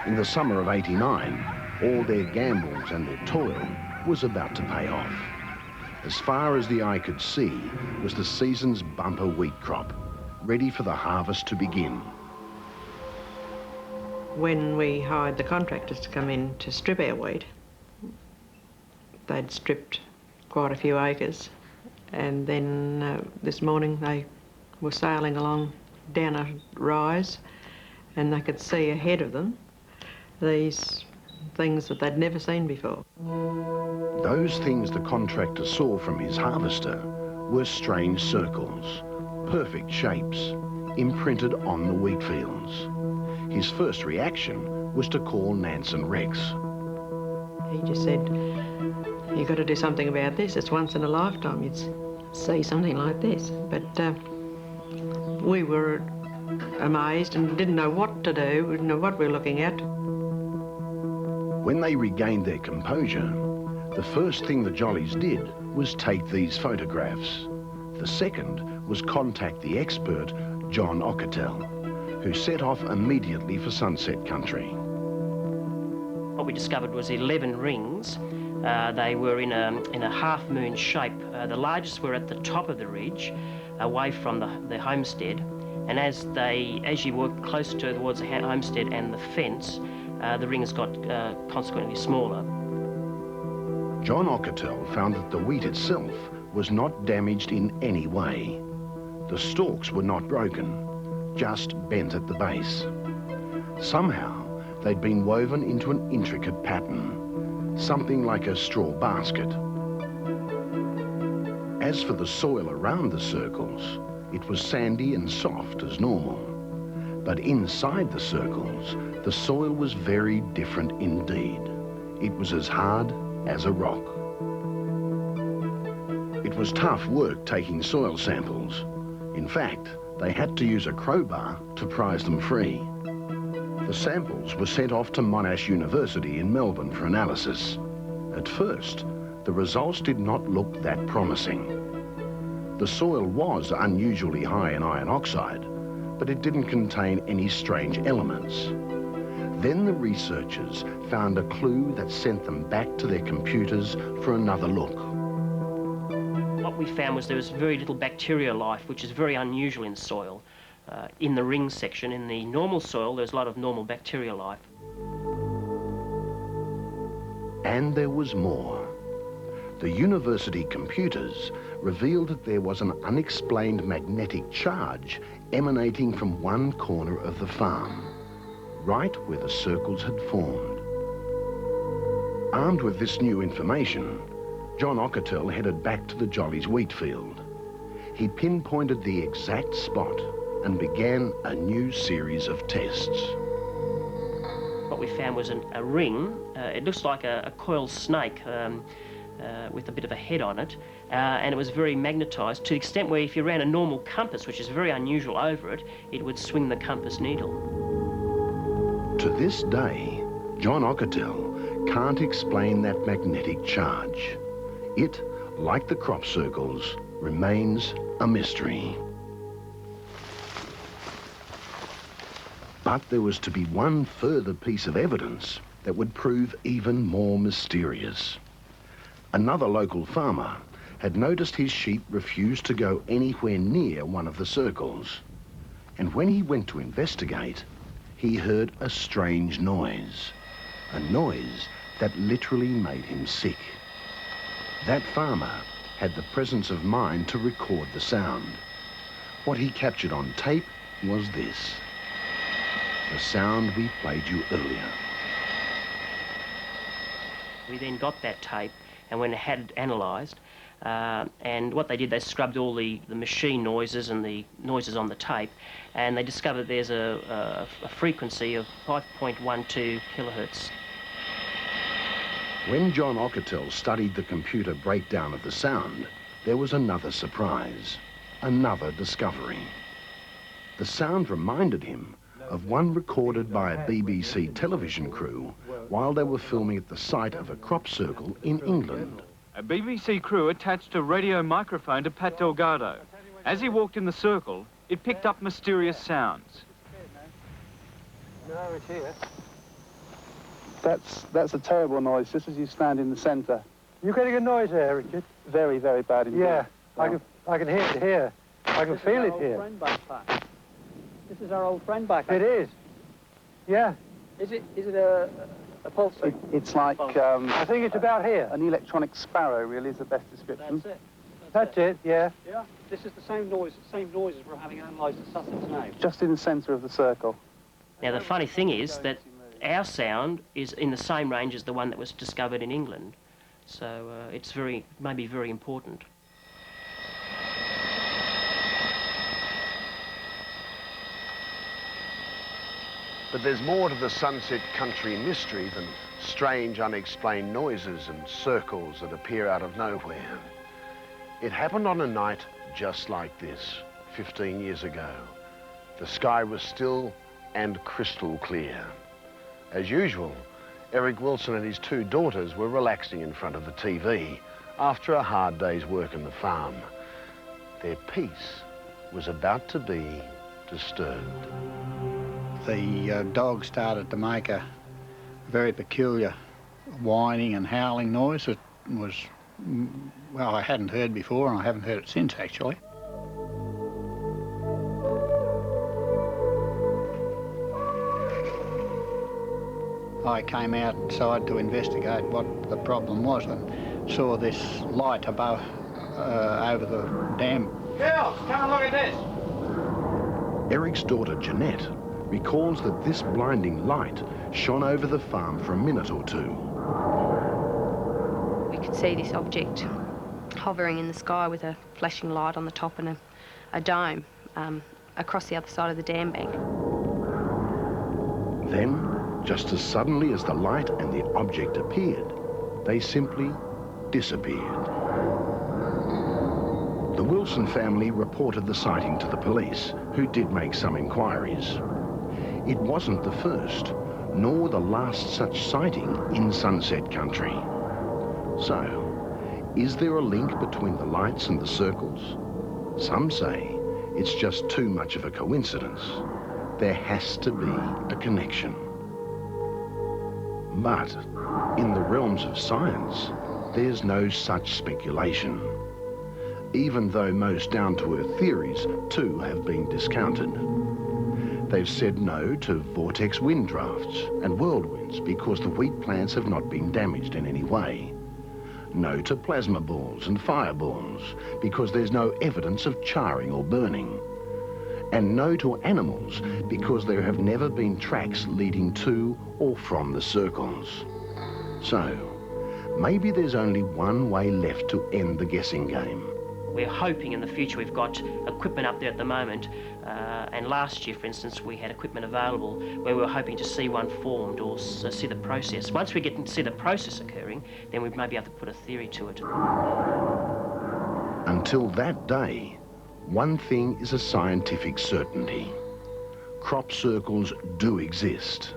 In the summer of '89, all their gambles and their toil was about to pay off. As far as the eye could see was the season's bumper wheat crop, ready for the harvest to begin. When we hired the contractors to come in to strip our wheat, they'd stripped quite a few acres, And then this morning they were sailing along down a rise, and they could see ahead of them these things that they'd never seen before. Those things the contractor saw from his harvester were strange circles, perfect shapes, imprinted on the wheat fields. His first reaction was to call Nansen Rex. He just said, "You've got to do something about this. It's once in a lifetime you'd see something like this." But we were amazed and didn't know what to do, we didn't know what we were looking at. When they regained their composure, the first thing the Jollies did was take these photographs. The second was contact the expert, John Ockertell, who set off immediately for Sunset Country. What we discovered was 11 rings. They were in a half-moon shape. The largest were at the top of the ridge, away from the homestead. And as you work closer towards the homestead and the fence, the rings got consequently smaller. John Ockertell found that the wheat itself was not damaged in any way. The stalks were not broken, just bent at the base. Somehow, they'd been woven into an intricate pattern, something like a straw basket. As for the soil around the circles, it was sandy and soft as normal. But inside the circles, the soil was very different indeed. It was as hard as a rock. It was tough work taking soil samples. In fact, they had to use a crowbar to prise them free. The samples were sent off to Monash University in Melbourne for analysis. At first, the results did not look that promising. The soil was unusually high in iron oxide, but it didn't contain any strange elements. Then the researchers found a clue that sent them back to their computers for another look. What we found was there was very little bacterial life, which is very unusual in soil. In the ring section, in the normal soil, there's a lot of normal bacterial life. And there was more. The university computers revealed that there was an unexplained magnetic charge emanating from one corner of the farm, right where the circles had formed. Armed with this new information, John Ockertell headed back to the Jollies wheat field. He pinpointed the exact spot and began a new series of tests. What we found was a ring. It looks like a coiled snake with a bit of a head on it, and it was very magnetised to the extent where if you ran a normal compass, which is very unusual, over it, it would swing the compass needle. To this day, John Ockertell can't explain that magnetic charge. It, like the crop circles, remains a mystery. But there was to be one further piece of evidence that would prove even more mysterious. Another local farmer had noticed his sheep refused to go anywhere near one of the circles. And when he went to investigate, he heard a strange noise. A noise that literally made him sick. That farmer had the presence of mind to record the sound. What he captured on tape was this. The sound we played you earlier. We then got that tape and went ahead and analysed, and what they did, they scrubbed all the machine noises and the noises on the tape, and they discovered there's a frequency of 5.12 kilohertz. When John Ockertell studied the computer breakdown of the sound, there was another surprise, another discovery. The sound reminded him of one recorded by a BBC television crew while they were filming at the site of a crop circle in England. A BBC crew attached a radio microphone to Pat Delgado. As he walked in the circle, it picked up mysterious sounds. No, it's here. That's a terrible noise, just as you stand in the centre. You getting a noise there, Richard? Very, very bad indeed. Yeah, I can hear it here. I can feel it here. This is our old friend back. It is. Yeah. Is it a pulsar? It's like... I think it's about here. An electronic sparrow, really, is the best description. That's it. That's it, yeah. Yeah? This is the same noise as we're having analysed at Sussex now. Just in the centre of the circle. Now, the funny thing is that our sound is in the same range as the one that was discovered in England. So it's maybe very important. But there's more to the Sunset Country mystery than strange, unexplained noises and circles that appear out of nowhere. It happened on a night just like this, 15 years ago. The sky was still and crystal clear. As usual, Eric Wilson and his two daughters were relaxing in front of the TV after a hard day's work on the farm. Their peace was about to be disturbed. The dog started to make a very peculiar whining and howling noise. It was, well, I hadn't heard before, and I haven't heard it since, actually. I came outside to investigate what the problem was and saw this light above, over the dam. Girls, come and look at this. Eric's daughter, Jeanette, recalls that this blinding light shone over the farm for a minute or two. We could see this object hovering in the sky with a flashing light on the top and a dome across the other side of the dam bank. Then, just as suddenly as the light and the object appeared, they simply disappeared. The Wilson family reported the sighting to the police, who did make some inquiries. It wasn't the first, nor the last such sighting in Sunset Country. So, is there a link between the lights and the circles? Some say it's just too much of a coincidence. There has to be a connection. But in the realms of science, there's no such speculation, even though most down-to-earth theories too have been discounted. They've said no to vortex wind drafts and whirlwinds because the wheat plants have not been damaged in any way. No to plasma balls and fireballs because there's no evidence of charring or burning. And no to animals because there have never been tracks leading to or from the circles. So, maybe there's only one way left to end the guessing game. We're hoping in the future. We've got equipment up there at the moment, and last year, for instance, we had equipment available where we were hoping to see one formed or see the process. Once we get to see the process occurring, then we may be able to put a theory to it. Until that day, one thing is a scientific certainty. Crop circles do exist.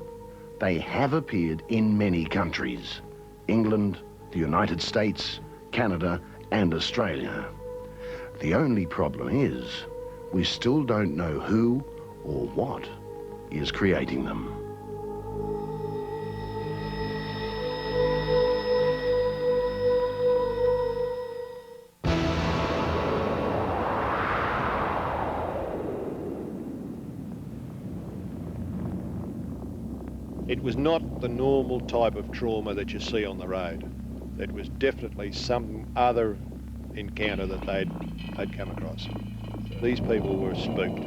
They have appeared in many countries: England, the United States, Canada, and Australia. The only problem is, we still don't know who or what is creating them. It was not the normal type of trauma that you see on the road. It was definitely some other encounter that they'd come across. These people were spooked.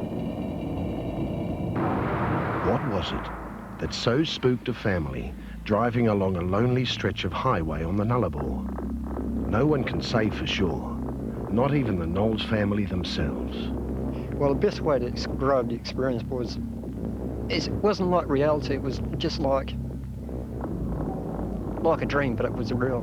What was it that so spooked a family driving along a lonely stretch of highway on the Nullarbor? No one can say for sure, not even the Knowles family themselves. Well, the best way to describe the experience was, it wasn't like reality, it was just like a dream, but it was real.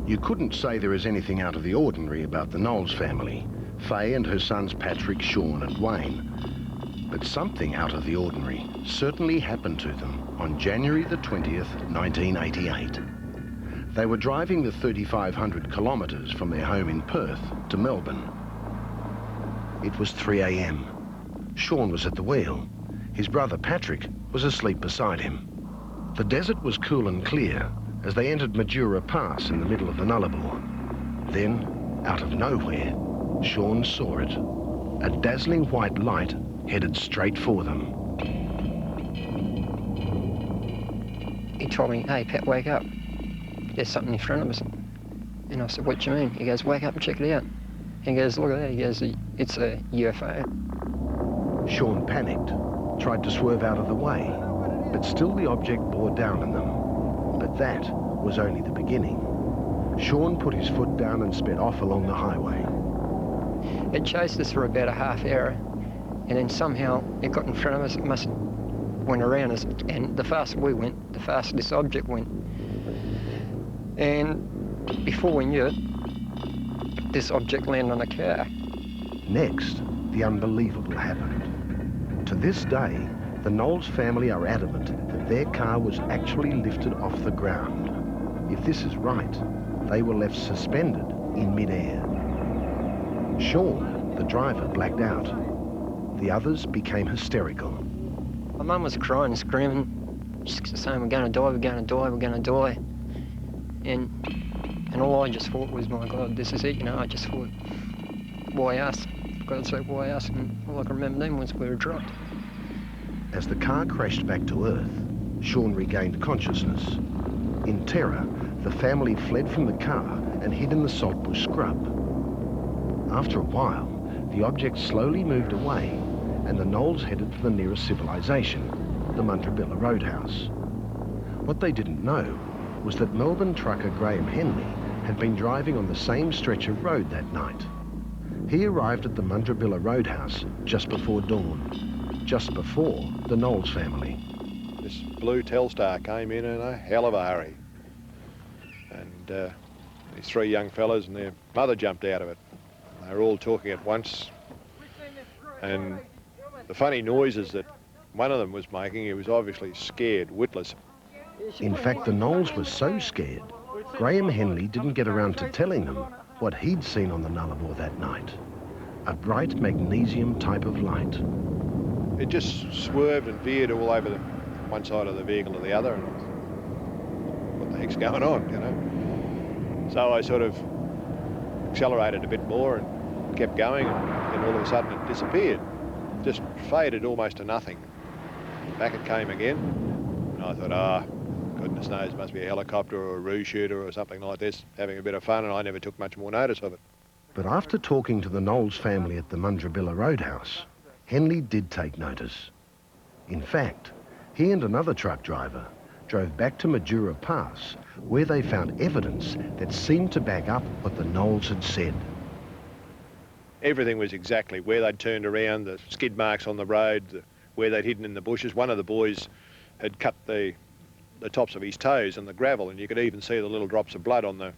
You couldn't say there is anything out of the ordinary about the Knowles family, Faye and her sons Patrick, Sean and Wayne. But something out of the ordinary certainly happened to them on January the 20th, 1988. They were driving the 3,500 kilometres from their home in Perth to Melbourne. It was 3 a.m. Sean was at the wheel. His brother Patrick was asleep beside him. The desert was cool and clear as they entered Majura Pass in the middle of the Nullarbor. Then, out of nowhere, Sean saw it. A dazzling white light headed straight for them. He told me, "Hey, Pat, wake up." there's something in front of us. And I said, what do you mean? He goes, wake up and check it out. He goes, look at that. He goes, it's a UFO. Sean panicked, tried to swerve out of the way, but still the object bore down on them. But that was only the beginning. Sean put his foot down and sped off along the highway. It chased us for about a half hour, and then somehow it got in front of us. It must have went around us, and the faster we went, the faster this object went. And before we knew it, this object landed on a car. Next, the unbelievable happened. To this day, the Knowles family are adamant that their car was actually lifted off the ground. If this is right, they were left suspended in midair. Sean, the driver, blacked out. The others became hysterical. My mum was crying and screaming, just saying, we're going to die, we're going to die, we're going to die. And all I just thought was, my God, this is it, you know. I just thought, why us? For God's sake, why us? And all I can remember then was we were dropped. As the car crashed back to Earth, Sean regained consciousness. In terror, the family fled from the car and hid in the saltbush scrub. After a while, the object slowly moved away and the Knowles headed for the nearest civilization, the Mundrabilla Roadhouse. What they didn't know was that Melbourne trucker Graham Henley had been driving on the same stretch of road that night. He arrived at the Mundrabilla Roadhouse just before dawn, just before the Knowles family. This blue Telstar came in a hell of a hurry. And these three young fellas and their mother jumped out of it. They were all talking at once. And the funny noises that one of them was making, he was obviously scared, witless. In fact, the Knowles was so scared, Graham Henley didn't get around to telling them what he'd seen on the Nullarbor that night. A bright magnesium type of light. It just swerved and veered all over one side of the vehicle to the other. And what the heck's going on, you know? So I sort of accelerated a bit more and kept going, and then all of a sudden it disappeared. Just faded almost to nothing. Back it came again, and I thought, goodness knows, it must be a helicopter or a roo shooter or something like this, having a bit of fun, and I never took much more notice of it. But after talking to the Knowles family at the Mundrabilla Roadhouse, Henley did take notice. In fact, he and another truck driver drove back to Majura Pass, where they found evidence that seemed to back up what the Knowles had said. Everything was exactly where they'd turned around, the skid marks on the road, where they'd hidden in the bushes. One of the boys had cut the tops of his toes in the gravel, and you could even see the little drops of blood on the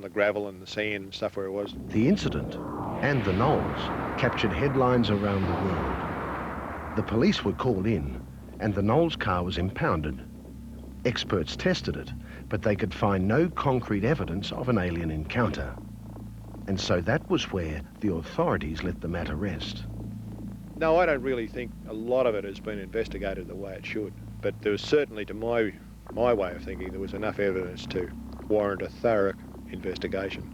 gravel and the sand and stuff where it was. The incident and the Knowles captured headlines around the world. The police were called in, and the Knowles car was impounded. Experts tested it, but they could find no concrete evidence of an alien encounter. And so that was where the authorities let the matter rest. No, I don't really think a lot of it has been investigated the way it should. But there was certainly, to my way of thinking, there was enough evidence to warrant a thorough investigation.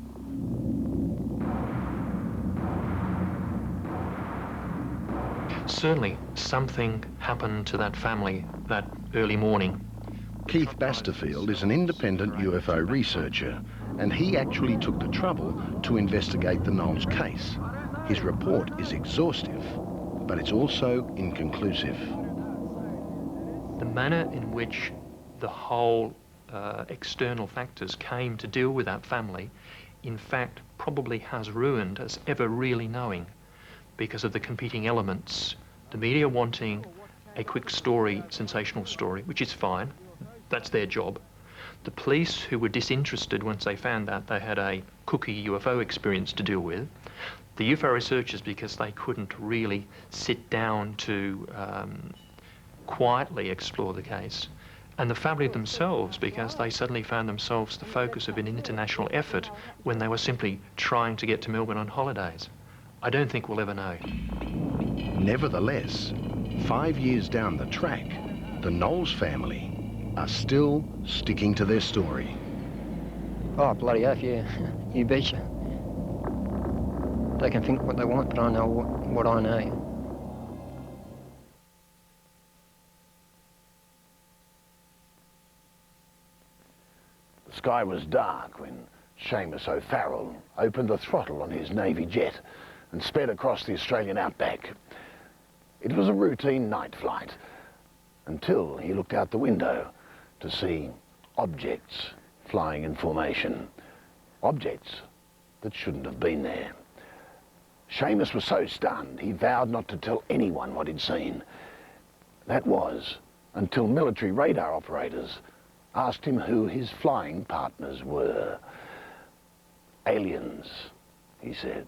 Certainly, something happened to that family that early morning. Keith Basterfield is an independent UFO researcher, and he actually took the trouble to investigate the Knowles case. His report is exhaustive, but it's also inconclusive. The manner in which the whole external factors came to deal with that family, in fact, probably has ruined us ever really knowing, because of the competing elements. The media wanting a quick story, sensational story, which is fine. That's their job. The police, who were disinterested once they found that they had a cookie UFO experience to deal with. The UFO researchers, because they couldn't really sit down to quietly explore the case. And the family themselves, because they suddenly found themselves the focus of an international effort when they were simply trying to get to Melbourne on holidays. I don't think we'll ever know. Nevertheless, 5 years down the track, the Knowles family are still sticking to their story. Oh, bloody oath, yeah. You betcha. They can think what they want, but I know what I know. The sky was dark when Seamus O'Farrell opened the throttle on his Navy jet and sped across the Australian outback. It was a routine night flight until he looked out the window to see objects flying in formation. Objects that shouldn't have been there. Seamus was so stunned he vowed not to tell anyone what he'd seen. That was until military radar operators asked him who his flying partners were. Aliens, he said.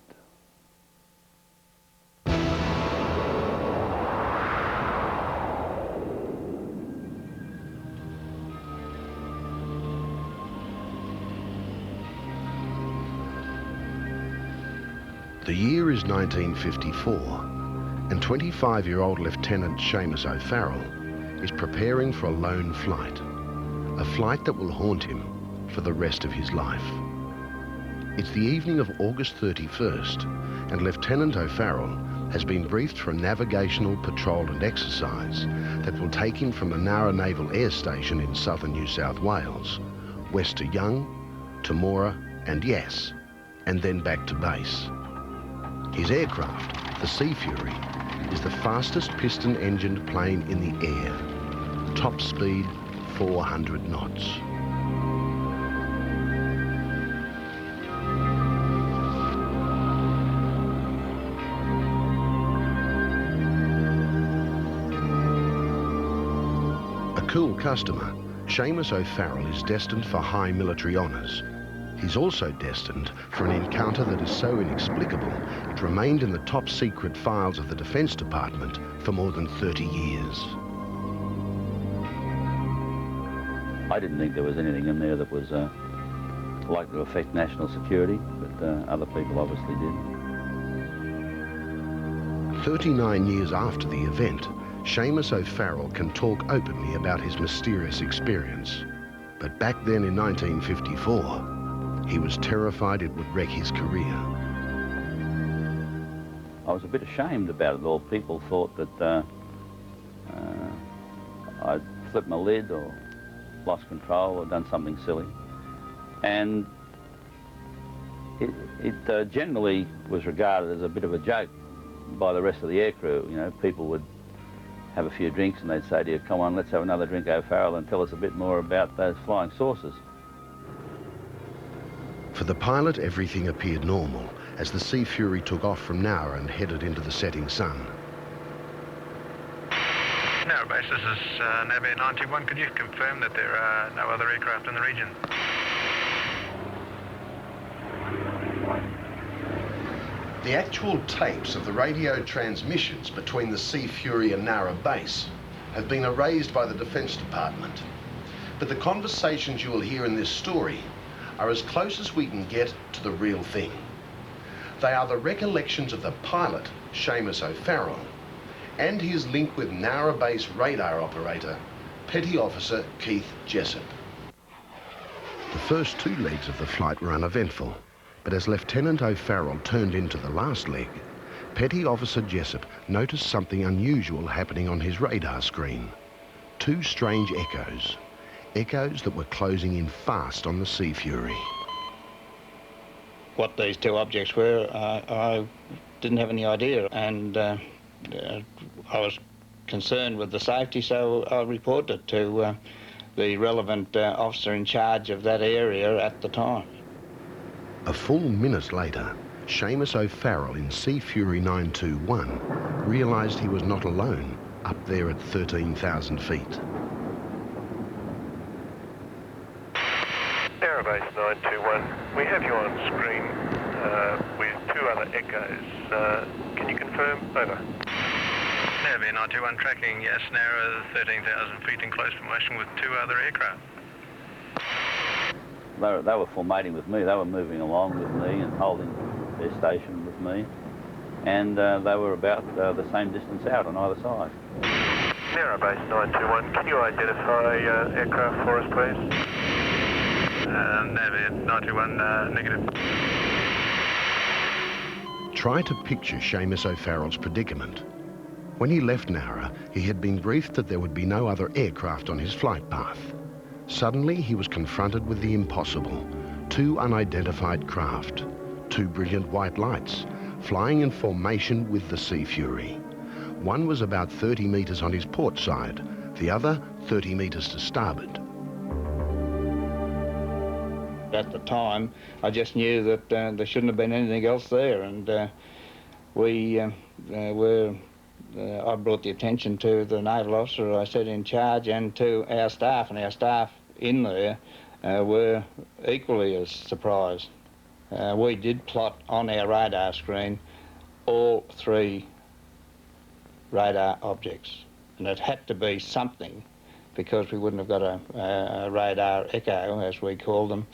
The year is 1954, and 25-year-old Lieutenant Seamus O'Farrell is preparing for a lone flight, a flight that will haunt him for the rest of his life. It's the evening of August 31st, and Lieutenant O'Farrell has been briefed for a navigational patrol and exercise that will take him from the Nara Naval Air Station in southern New South Wales, west to Young, Temora and Yass, and then back to base. His aircraft, the Sea Fury, is the fastest piston-engined plane in the air. Top speed, 400 knots. A cool customer, Seamus O'Farrell is destined for high military honours. He's also destined for an encounter that is so inexplicable it remained in the top secret files of the Defence Department for more than 30 years. I didn't think there was anything in there that was likely to affect national security, but other people obviously did. 39 years after the event, Seamus O'Farrell can talk openly about his mysterious experience. But back then in 1954, he was terrified it would wreck his career. I was a bit ashamed about it all. People thought that I'd flipped my lid or lost control or done something silly. And it generally was regarded as a bit of a joke by the rest of the aircrew. You know, people would have a few drinks and they'd say to you, come on, let's have another drink, O'Farrell, and tell us a bit more about those flying saucers. For the pilot, everything appeared normal as the Sea Fury took off from Nowra and headed into the setting sun. Nowra base, this is Nav Air 921. Could you confirm that there are no other aircraft in the region? The actual tapes of the radio transmissions between the Sea Fury and Nowra base have been erased by the Defence Department. But the conversations you will hear in this story are as close as we can get to the real thing. They are the recollections of the pilot, Seamus O'Farrell, and his link with Nowra base radar operator, Petty Officer Keith Jessup. The first two legs of the flight were uneventful, but as Lieutenant O'Farrell turned into the last leg, Petty Officer Jessup noticed something unusual happening on his radar screen. Two strange echoes. Echoes that were closing in fast on the Sea Fury. What these two objects were, I didn't have any idea, and I was concerned with the safety, so I reported to the relevant officer in charge of that area at the time. A full minute later, Seamus O'Farrell in Sea Fury 921 realised he was not alone up there at 13,000 feet. Base 921, we have you on screen with two other echoes. Can you confirm? Over. Nav Air 921 tracking, yes, Nowra 13,000 feet in close formation with two other aircraft. They were formating with me. They were moving along with me and holding their station with me. And they were about the same distance out on either side. Nowra Base 921, can you identify aircraft for us, please? Nav Air 921, negative. Try to picture Seamus O'Farrell's predicament. When he left Nowra, he had been briefed that there would be no other aircraft on his flight path. Suddenly, he was confronted with the impossible. Two unidentified craft, two brilliant white lights, flying in formation with the Sea Fury. One was about 30 metres on his port side, the other 30 metres to starboard. At the time, I just knew that there shouldn't have been anything else there, and I brought the attention to the naval officer I set in charge and to our staff, and our staff in there were equally as surprised. We did plot on our radar screen all three radar objects, and it had to be something, because we wouldn't have got a radar echo, as we called them,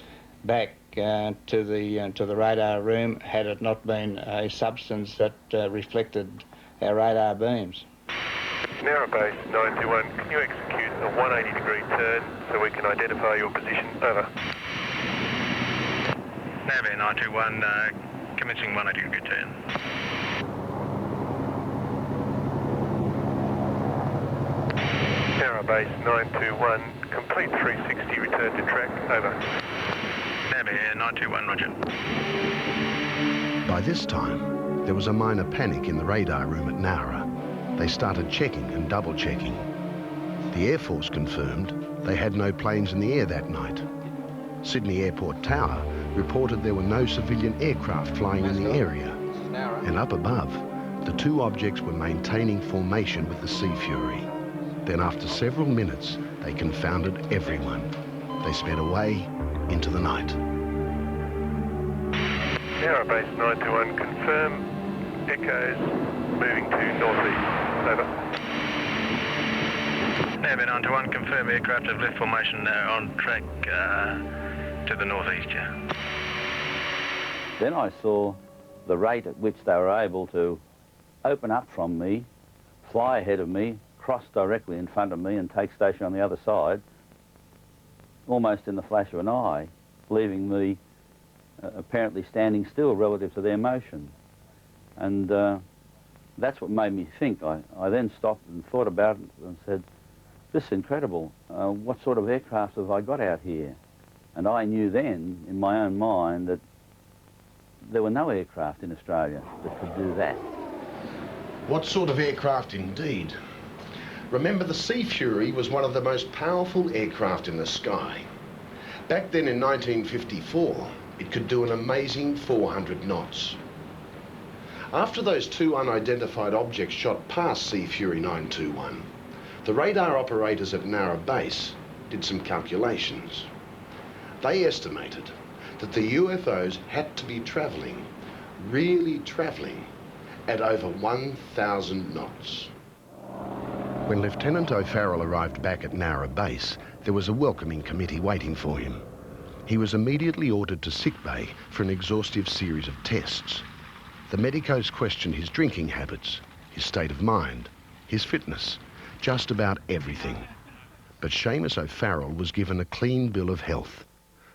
back to the radar room had it not been a substance that reflected our radar beams. Narrow base 921, can you execute a 180-degree turn so we can identify your position? Over. Nav 921, commencing 180-degree turn. Narrow base 921, complete 360 return to track. Over. Nav 921, roger. By this time, there was a minor panic in the radar room at Nowra. They started checking and double-checking. The Air Force confirmed they had no planes in the air that night. Sydney Airport Tower reported there were no civilian aircraft flying in the area. And up above, the two objects were maintaining formation with the Sea Fury. Then after several minutes, they confounded everyone. They sped away into the night. Narrow base 921, confirm echoes moving to northeast. Over. Nav 921, confirm aircraft have left formation on track to the northeast, yeah. Then I saw the rate at which they were able to open up from me, fly ahead of me, cross directly in front of me and take station on the other side, almost in the flash of an eye, leaving me apparently standing still relative to their motion. And that's what made me think. I then stopped and thought about it and said, this is incredible. What sort of aircraft have I got out here? And I knew then, in my own mind, that there were no aircraft in Australia that could do that. What sort of aircraft indeed? Remember, the Sea Fury was one of the most powerful aircraft in the sky. Back then in 1954, it could do an amazing 400 knots. After those two unidentified objects shot past Sea Fury 921, the radar operators at Nowra Base did some calculations. They estimated that the UFOs had to be travelling, really travelling, at over 1,000 knots. When Lieutenant O'Farrell arrived back at Nowra Base, there was a welcoming committee waiting for him. He was immediately ordered to sickbay for an exhaustive series of tests. The medicos questioned his drinking habits, his state of mind, his fitness, just about everything. But Seamus O'Farrell was given a clean bill of health.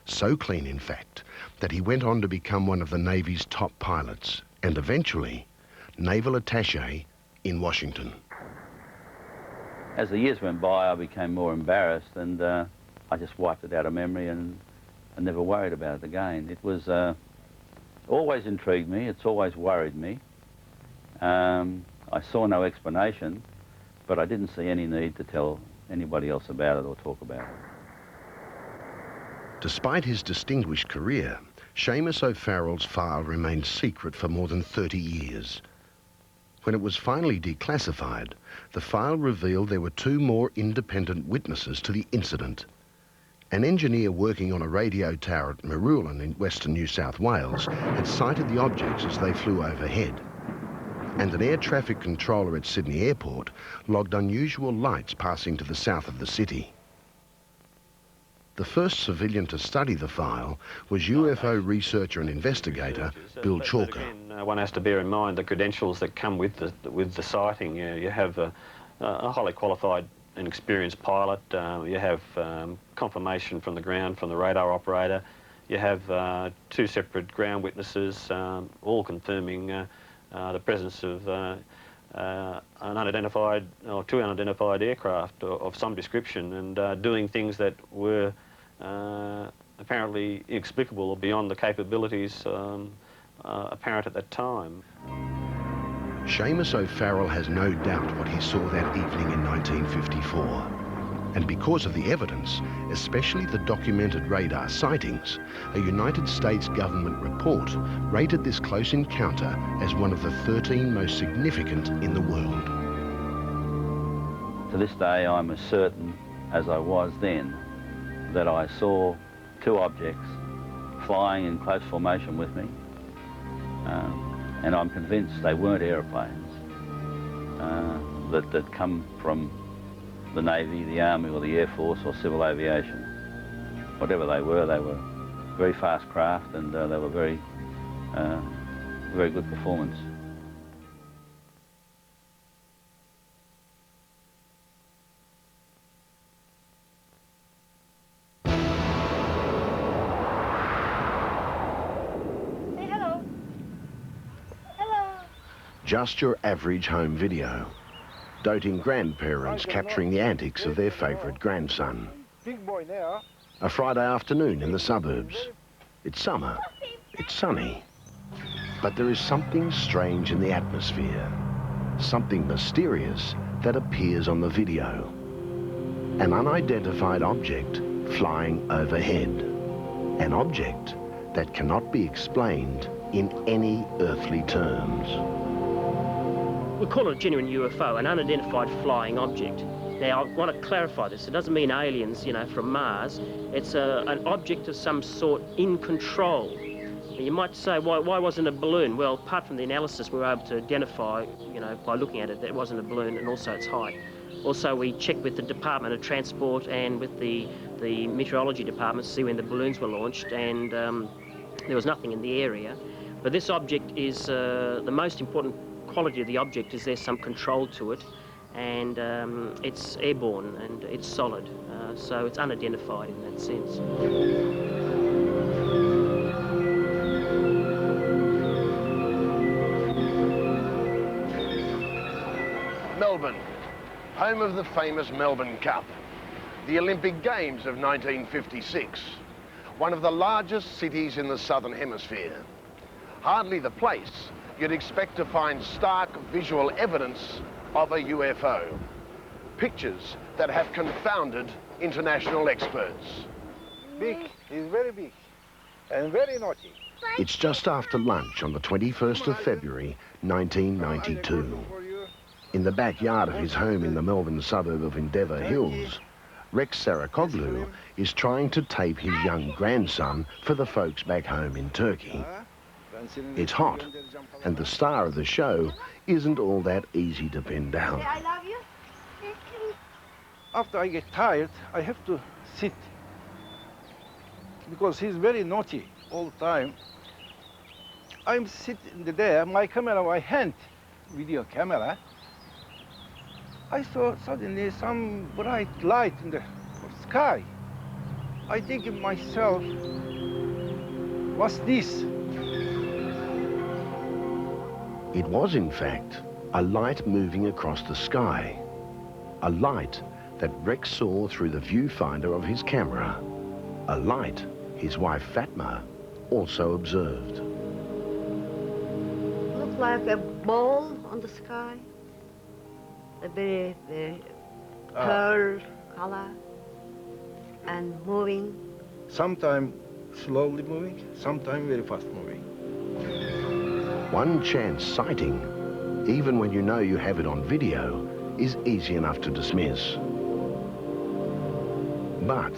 So clean, in fact, that he went on to become one of the Navy's top pilots and eventually naval attaché in Washington. As the years went by, I became more embarrassed, and I just wiped it out of memory and never worried about it again. It was always intrigued me. It's always worried me. I saw no explanation, but I didn't see any need to tell anybody else about it or talk about it. Despite his distinguished career, Seamus O'Farrell's file remained secret for more than 30 years. When it was finally declassified, the file revealed there were two more independent witnesses to the incident. An engineer working on a radio tower at Marulan in western New South Wales had sighted the objects as they flew overhead. And an air traffic controller at Sydney Airport logged unusual lights passing to the south of the city. The first civilian to study the file was UFO researcher and investigator Bill Chalker. One has to bear in mind the credentials that come with the sighting. You have a highly qualified and experienced pilot. You have confirmation from the ground from the radar operator. You have two separate ground witnesses, all confirming the presence of an unidentified or two unidentified aircraft of some description, and doing things that were apparently inexplicable or beyond the capabilities apparent at that time. Seamus O'Farrell has no doubt what he saw that evening in 1954. And because of the evidence, especially the documented radar sightings, a United States government report rated this close encounter as one of the 13 most significant in the world. To this day, I'm as certain as I was then that I saw two objects flying in close formation with me, and I'm convinced they weren't aeroplanes that come from the Navy, the Army, or the Air Force, or civil aviation. Whatever they were very fast craft, and they were very good performance. Say hello. Hello. Just your average home video. Doting grandparents capturing the antics of their favourite grandson. Big boy now. A Friday afternoon in the suburbs. It's summer, it's sunny. But there is something strange in the atmosphere. Something mysterious that appears on the video. An unidentified object flying overhead. An object that cannot be explained in any earthly terms. We call it a genuine UFO, an unidentified flying object. Now, I want to clarify this. It doesn't mean aliens, from Mars. It's an object of some sort in control. You might say, why wasn't it a balloon? Well, apart from the analysis, we were able to identify, by looking at it, that it wasn't a balloon, and also its height. Also, we checked with the Department of Transport and with the Meteorology Department to see when the balloons were launched, and there was nothing in the area. But this object is the most important quality of the object is there's some control to it, and it's airborne and it's solid, so it's unidentified in that sense. Melbourne, home of the famous Melbourne Cup, the Olympic Games of 1956, one of the largest cities in the Southern Hemisphere. Hardly the place you'd expect to find stark visual evidence of a UFO. Pictures that have confounded international experts. Big, he's very big and very naughty. It's just after lunch on the 21st of February, 1992. In the backyard of his home in the Melbourne suburb of Endeavour Hills, Rex Sarakoglu is trying to tape his young grandson for the folks back home in Turkey. It's hot, and the star of the show isn't all that easy to pin down. I love you. After I get tired, I have to sit because he's very naughty all the time. I'm sitting there, my camera, my hand, video camera. I saw suddenly some bright light in the sky. I think to myself, what's this? It was, in fact, a light moving across the sky. A light that Rex saw through the viewfinder of his camera. A light his wife Fatma also observed. Looked like a ball on the sky. A very, very pearl color and moving. Sometimes slowly moving, sometimes very fast moving. One chance sighting, even when you know you have it on video, is easy enough to dismiss. But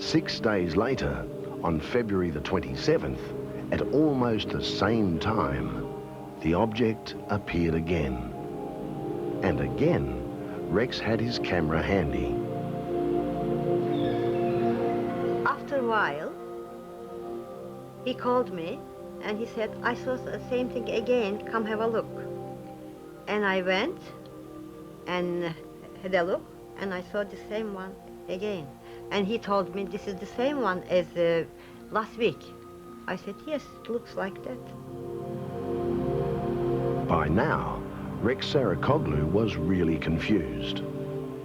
6 days later, on February the 27th, at almost the same time, the object appeared again. And again, Rex had his camera handy. After a while, he called me and he said, I saw the same thing again, come have a look. And I went and had a look, and I saw the same one again. And he told me this is the same one as last week. I said, yes, it looks like that. By now, Rex Saracoglu was really confused,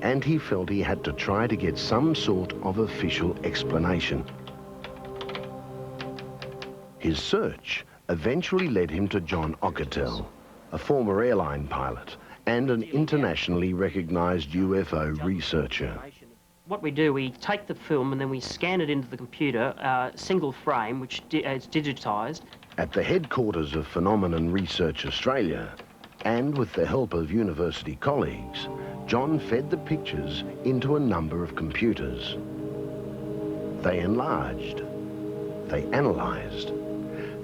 and he felt he had to try to get some sort of official explanation. His search eventually led him to John Ockertell, a former airline pilot and an internationally recognised UFO researcher. What we do, we take the film and then we scan it into the computer, single frame, which is digitised. At the headquarters of Phenomenon Research Australia, and with the help of university colleagues, John fed the pictures into a number of computers. They enlarged, they analysed,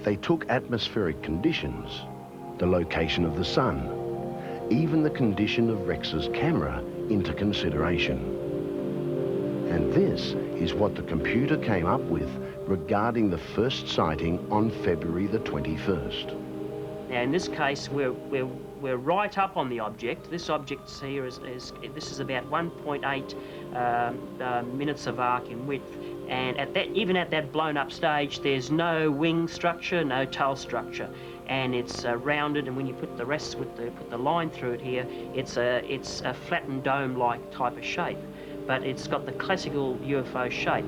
they took atmospheric conditions, the location of the sun, even the condition of Rex's camera into consideration. And this is what the computer came up with regarding the first sighting on February the 21st. Now in this case, we're right up on the object. This object here is this is about 1.8 minutes of arc in width, and even at that blown up stage, there's no wing structure, no tail structure, and it's rounded. And when you put the rest put the line through it here, it's a flattened dome-like type of shape, but it's got the classical UFO shape.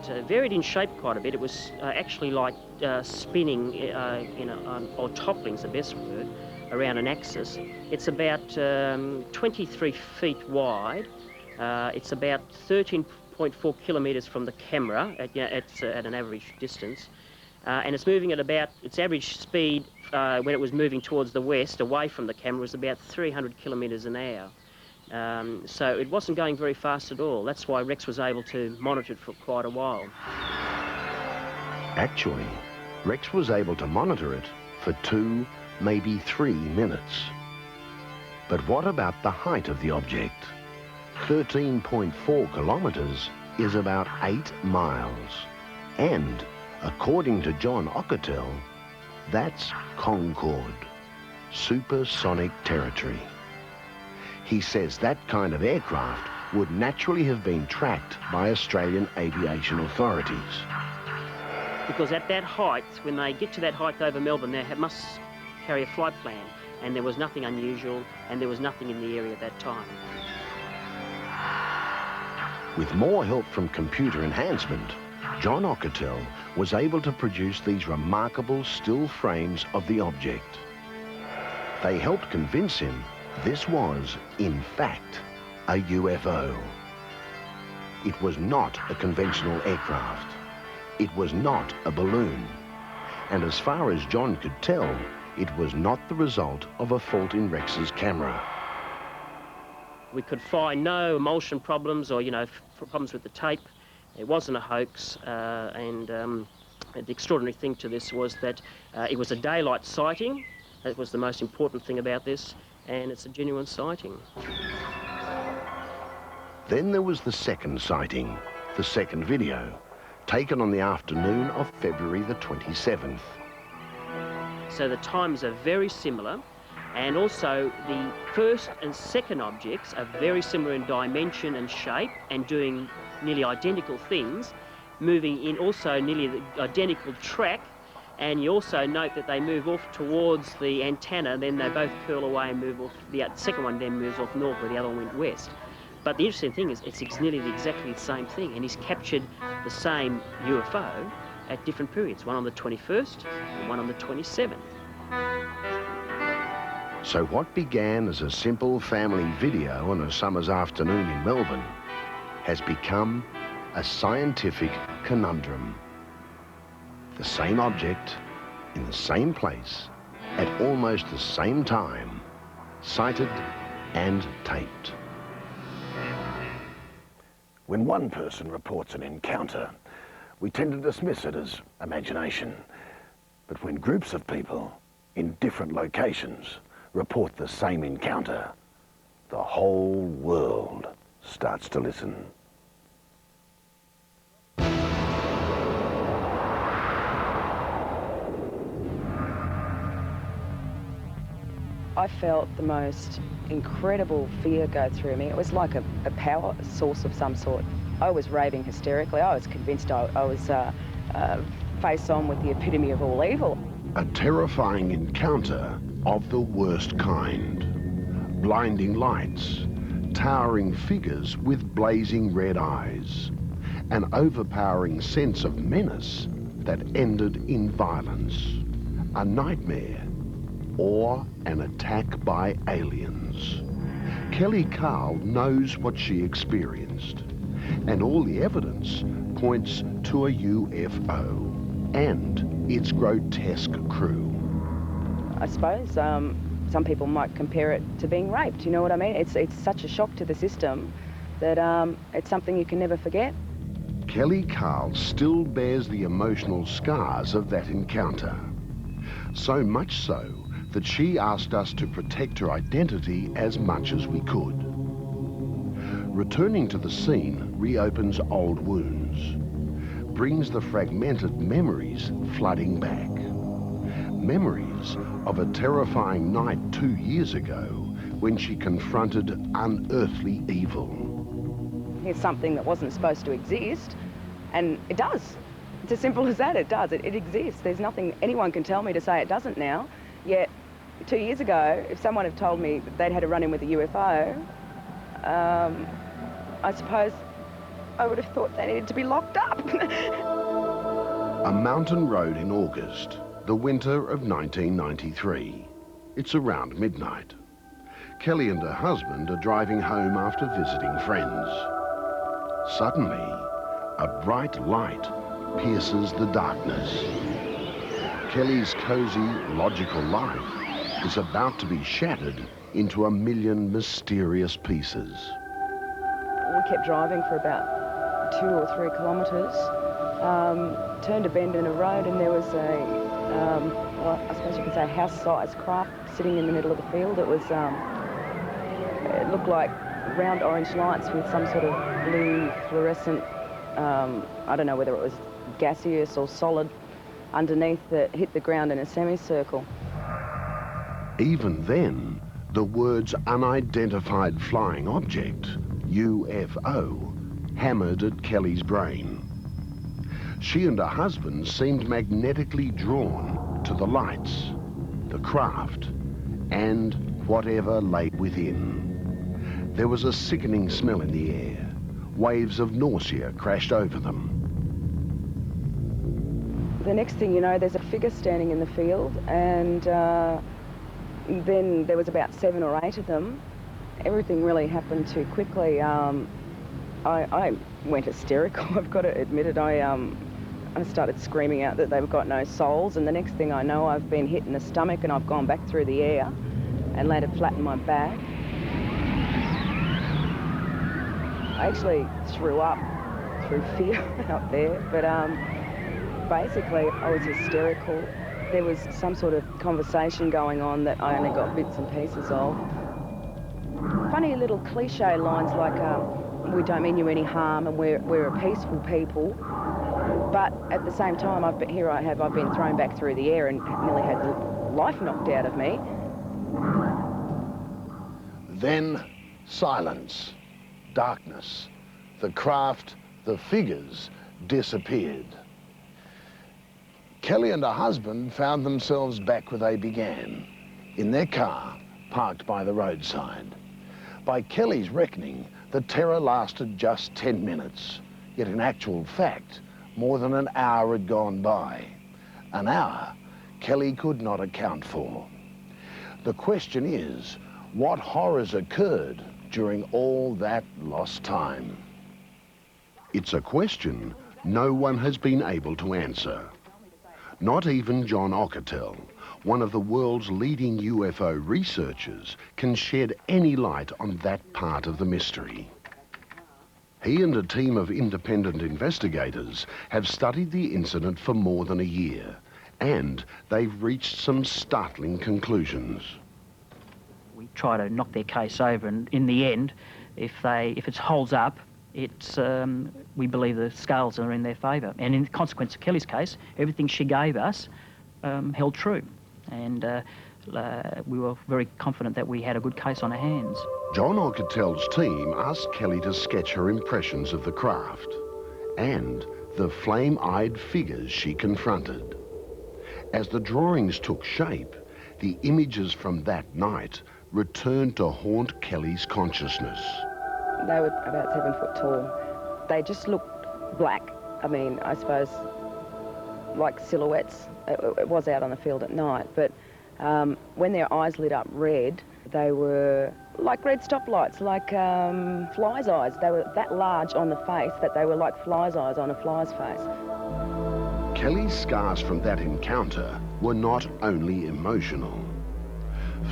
It varied in shape quite a bit. It was actually like spinning or toppling is the best word, around an axis. It's about 23 feet wide. It's about 13.4 kilometres from the camera at an average distance. And it's moving at about, its average speed when it was moving towards the west, away from the camera, was about 300 kilometres an hour. So it wasn't going very fast at all. That's why Rex was able to monitor it for quite a while. Actually, Rex was able to monitor it for 2, maybe 3 minutes. But what about the height of the object? 13.4 kilometres is about 8 miles. And, according to John Ockertell, that's Concorde, supersonic territory. He says that kind of aircraft would naturally have been tracked by Australian aviation authorities. Because at that height, when they get to that height over Melbourne, they must carry a flight plan, and there was nothing unusual, and there was nothing in the area at that time. With more help from computer enhancement, John Ockertell was able to produce these remarkable still frames of the object. They helped convince him this was, in fact, a UFO. It was not a conventional aircraft. It was not a balloon. And as far as John could tell, it was not the result of a fault in Rex's camera. We could find no emulsion problems or, problems with the tape. It wasn't a hoax, and the extraordinary thing to this was that it was a daylight sighting. That was the most important thing about this, and it's a genuine sighting. Then there was the second sighting, the second video, taken on the afternoon of February the 27th. So the times are very similar, and also the first and second objects are very similar in dimension and shape and doing nearly identical things, moving in also nearly the identical track. And you also note that they move off towards the antenna, then they both curl away and move off. The second one then moves off north, where the other one went west. But the interesting thing is it's nearly exactly the same thing, and he's captured the same UFO at different periods, one on the 21st and one on the 27th. So what began as a simple family video on a summer's afternoon in Melbourne has become a scientific conundrum. The same object, in the same place, at almost the same time, sighted and taped. When one person reports an encounter, we tend to dismiss it as imagination. But when groups of people in different locations report the same encounter, the whole world starts to listen. I felt the most incredible fear go through me. It was like a power source of some sort. I was raving hysterically. I was convinced I was face on with the epitome of all evil. A terrifying encounter of the worst kind. Blinding lights, towering figures with blazing red eyes, an overpowering sense of menace that ended in violence, a nightmare, or an attack by aliens. Kelly Carl knows what she experienced, and all the evidence points to a UFO and its grotesque crew. I suppose some people might compare it to being raped, you know what I mean? It's such a shock to the system that it's something you can never forget. Kelly Carl still bears the emotional scars of that encounter. So much so that she asked us to protect her identity as much as we could. Returning to the scene reopens old wounds, brings the fragmented memories flooding back. Memories of a terrifying night 2 years ago when she confronted unearthly evil. It's something that wasn't supposed to exist, and it does. It's as simple as that, it does. It exists. There's nothing anyone can tell me to say it doesn't now. Yet 2 years ago, if someone had told me that they'd had a run-in with a UFO, I suppose I would have thought they needed to be locked up. A mountain road in August, the winter of 1993. It's around midnight. Kelly and her husband are driving home after visiting friends. Suddenly, a bright light pierces the darkness. Kelly's cozy, logical life is about to be shattered into a million mysterious pieces. We kept driving for about 2 or 3 kilometres, turned a bend in a road, and there was well, I suppose you could say a house-sized craft sitting in the middle of the field. It was, it looked like round orange lights with some sort of blue fluorescent, I don't know whether it was gaseous or solid, underneath that hit the ground in a semicircle. Even then, the words unidentified flying object, UFO, hammered at Kelly's brain. She and her husband seemed magnetically drawn to the lights, the craft, and whatever lay within. There was a sickening smell in the air. Waves of nausea crashed over them. The next thing you know, there's a figure standing in the field, and then there was about 7 or 8 of them. Everything really happened too quickly. I went hysterical, I've got to admit it. I started screaming out that they've got no souls, and the next thing I know, I've been hit in the stomach and I've gone back through the air and landed flat in my back. I actually threw up through fear out there, but basically I was hysterical. There was some sort of conversation going on that I only got bits and pieces of. Funny little cliche lines like, we don't mean you any harm and we're a peaceful people. But at the same time, I've been thrown back through the air and nearly had the life knocked out of me. Then silence, darkness. The craft, the figures disappeared. Kelly and her husband found themselves back where they began, in their car, parked by the roadside. By Kelly's reckoning, the terror lasted just 10 minutes, yet in actual fact, more than an hour had gone by. An hour Kelly could not account for. The question is, what horrors occurred during all that lost time? It's a question no one has been able to answer. Not even John Ockertell, one of the world's leading UFO researchers, can shed any light on that part of the mystery. He and a team of independent investigators have studied the incident for more than a year, and they've reached some startling conclusions. We try to knock their case over, and in the end, if it holds up, we believe the scales are in their favour. And in the consequence of Kelly's case, everything she gave us held true, and we were very confident that we had a good case on our hands. John Ockertell's team asked Kelly to sketch her impressions of the craft and the flame-eyed figures she confronted. As the drawings took shape, the images from that night returned to haunt Kelly's consciousness. They were about 7 foot tall. They just looked black. I mean, I suppose like silhouettes. It was out on the field at night, but when their eyes lit up red, they were like red stoplights, like flies' eyes. They were that large on the face that they were like flies' eyes on a fly's face. Kelly's scars from that encounter were not only emotional.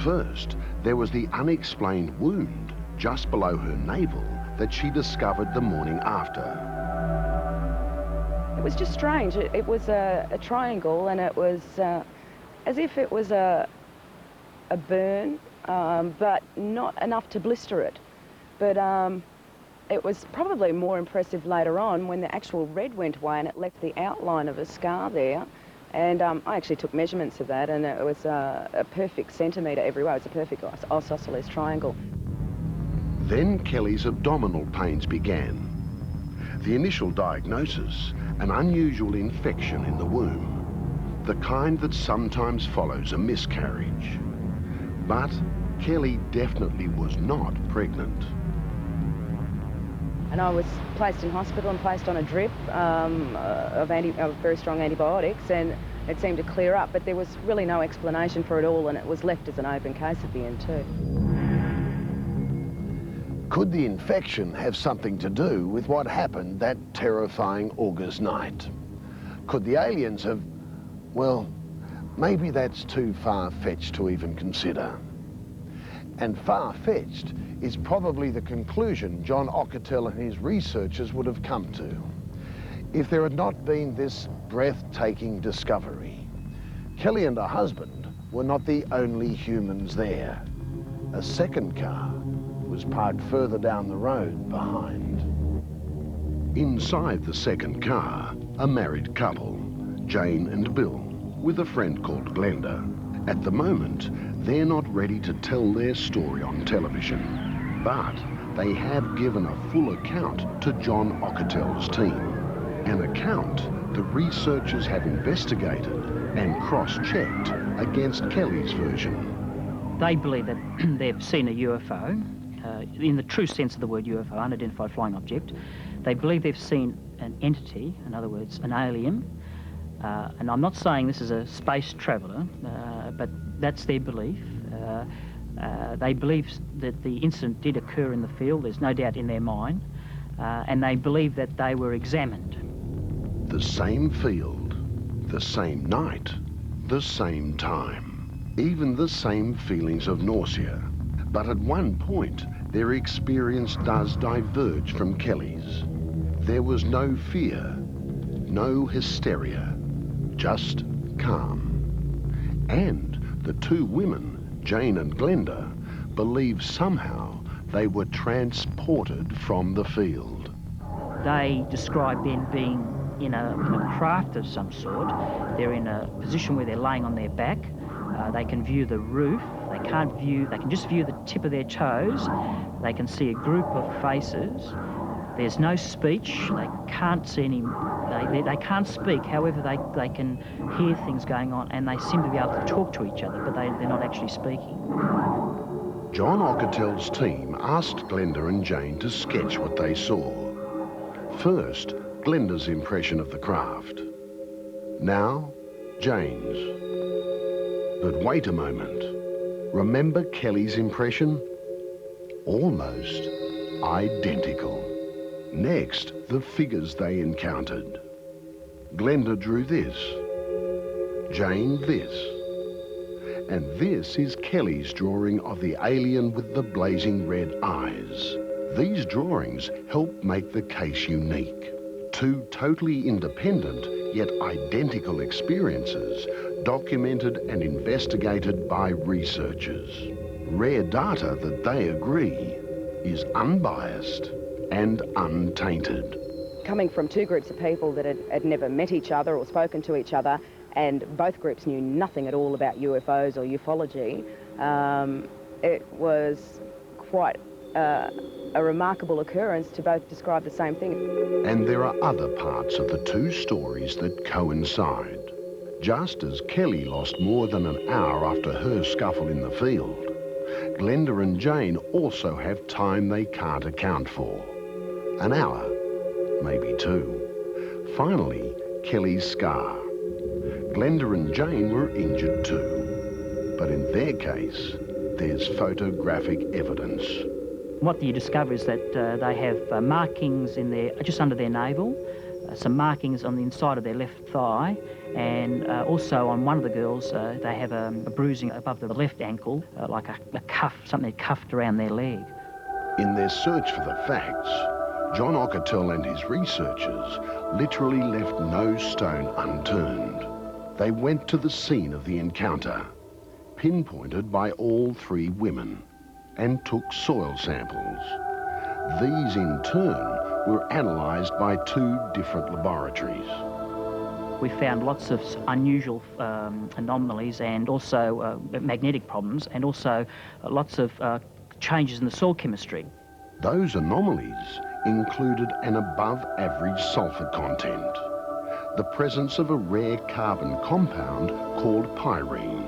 First, there was the unexplained wound just below her navel that she discovered the morning after. It was just strange. It was a triangle, and it was as if it was a burn, but not enough to blister it. But it was probably more impressive later on when the actual red went away and it left the outline of a scar there. And I actually took measurements of that, and it was a perfect centimetre every way. It was a perfect isosceles triangle. Then Kelly's abdominal pains began. The initial diagnosis, an unusual infection in the womb, the kind that sometimes follows a miscarriage. But Kelly definitely was not pregnant. And I was placed in hospital and placed on a drip of very strong antibiotics, and it seemed to clear up, but there was really no explanation for it all, and it was left as an open case at the end too. Could the infection have something to do with what happened that terrifying August night? Could the aliens have, well, maybe that's too far-fetched to even consider. And far-fetched is probably the conclusion John Ockertell and his researchers would have come to if there had not been this breathtaking discovery. Kelly and her husband were not the only humans there. A second car was parked further down the road behind. Inside the second car, a married couple, Jane and Bill, with a friend called Glenda. At the moment, they're not ready to tell their story on television, but they have given a full account to John Ockertell's team. An account the researchers have investigated and cross-checked against Kelly's version. They believe that they've seen a UFO, in the true sense of the word UFO, unidentified flying object. They believe they've seen an entity, in other words, an alien. And I'm not saying this is a space traveller, but that's their belief. They believe that the incident did occur in the field, there's no doubt in their mind, and they believe that they were examined. The same field, the same night, the same time, even the same feelings of nausea. But at one point, their experience does diverge from Kelly's. There was no fear, no hysteria, just calm. And the two women, Jane and Glenda, believe somehow they were transported from the field. They describe them being in a craft of some sort. They're in a position where they're laying on their back. They can view the roof. They can just view the tip of their toes. They can see a group of faces. There's no speech. They can't see any. They can't speak. However, they can hear things going on, and they seem to be able to talk to each other, but they're not actually speaking. John Ockertell's team asked Glenda and Jane to sketch what they saw. First, Glenda's impression of the craft. Now, Jane's. But wait a moment. Remember Kelly's impression? Almost identical. Next, the figures they encountered. Glenda drew this, Jane this, and this is Kelly's drawing of the alien with the blazing red eyes. These drawings help make the case unique. Two totally independent yet identical experiences documented and investigated by researchers. Rare data that they agree is unbiased and untainted. Coming from two groups of people that had never met each other or spoken to each other, and both groups knew nothing at all about UFOs or ufology, it was quite a remarkable occurrence to both describe the same thing. And there are other parts of the two stories that coincide. Just as Kelly lost more than an hour after her scuffle in the field, Glenda and Jane also have time they can't account for. An hour, maybe two. Finally, Kelly's scar. Glenda and Jane were injured too, but in their case, there's photographic evidence. What you discover is that they have markings in their, just under their navel, some markings on the inside of their left thigh, and also on one of the girls, they have a bruising above the left ankle, like a cuff, something cuffed around their leg. In their search for the facts, John Ockertell and his researchers literally left no stone unturned. They went to the scene of the encounter, pinpointed by all three women, and took soil samples. These, in turn, were analysed by two different laboratories. We found lots of unusual anomalies and also magnetic problems, and also lots of changes in the soil chemistry. Those anomalies included an above-average sulphur content, the presence of a rare carbon compound called pyrene,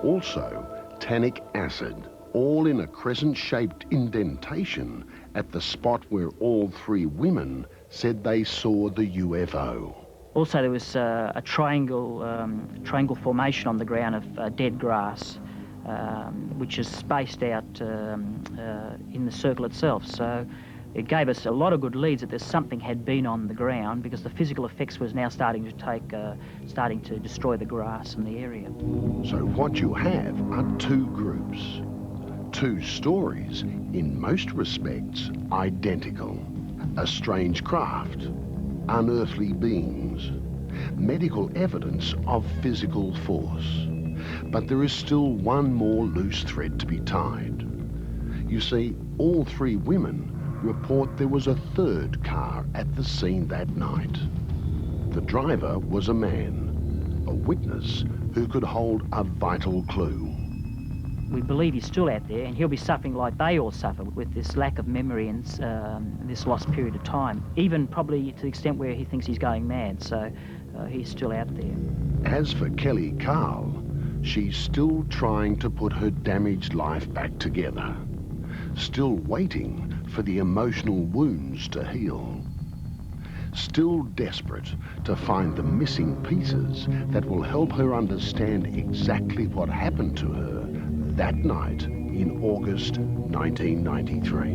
also tannic acid, all in a crescent-shaped indentation at the spot where all three women said they saw the UFO. Also, there was a triangle formation on the ground of dead grass, which is spaced out in the circle itself. So it gave us a lot of good leads that there's something had been on the ground, because the physical effects was now starting to destroy the grass in the area. So what you have are two groups, two stories, in most respects identical. A strange craft, unearthly beings, medical evidence of physical force. But there is still one more loose thread to be tied. You see, all three women report there was a third car at the scene that night. The driver was a man, a witness who could hold a vital clue. We believe he's still out there, and he'll be suffering like they all suffer with this lack of memory and this lost period of time, even probably to the extent where he thinks he's going mad, so he's still out there. As for Kelly Carl, she's still trying to put her damaged life back together, still waiting for the emotional wounds to heal, still desperate to find the missing pieces that will help her understand exactly what happened to her that night in August 1993.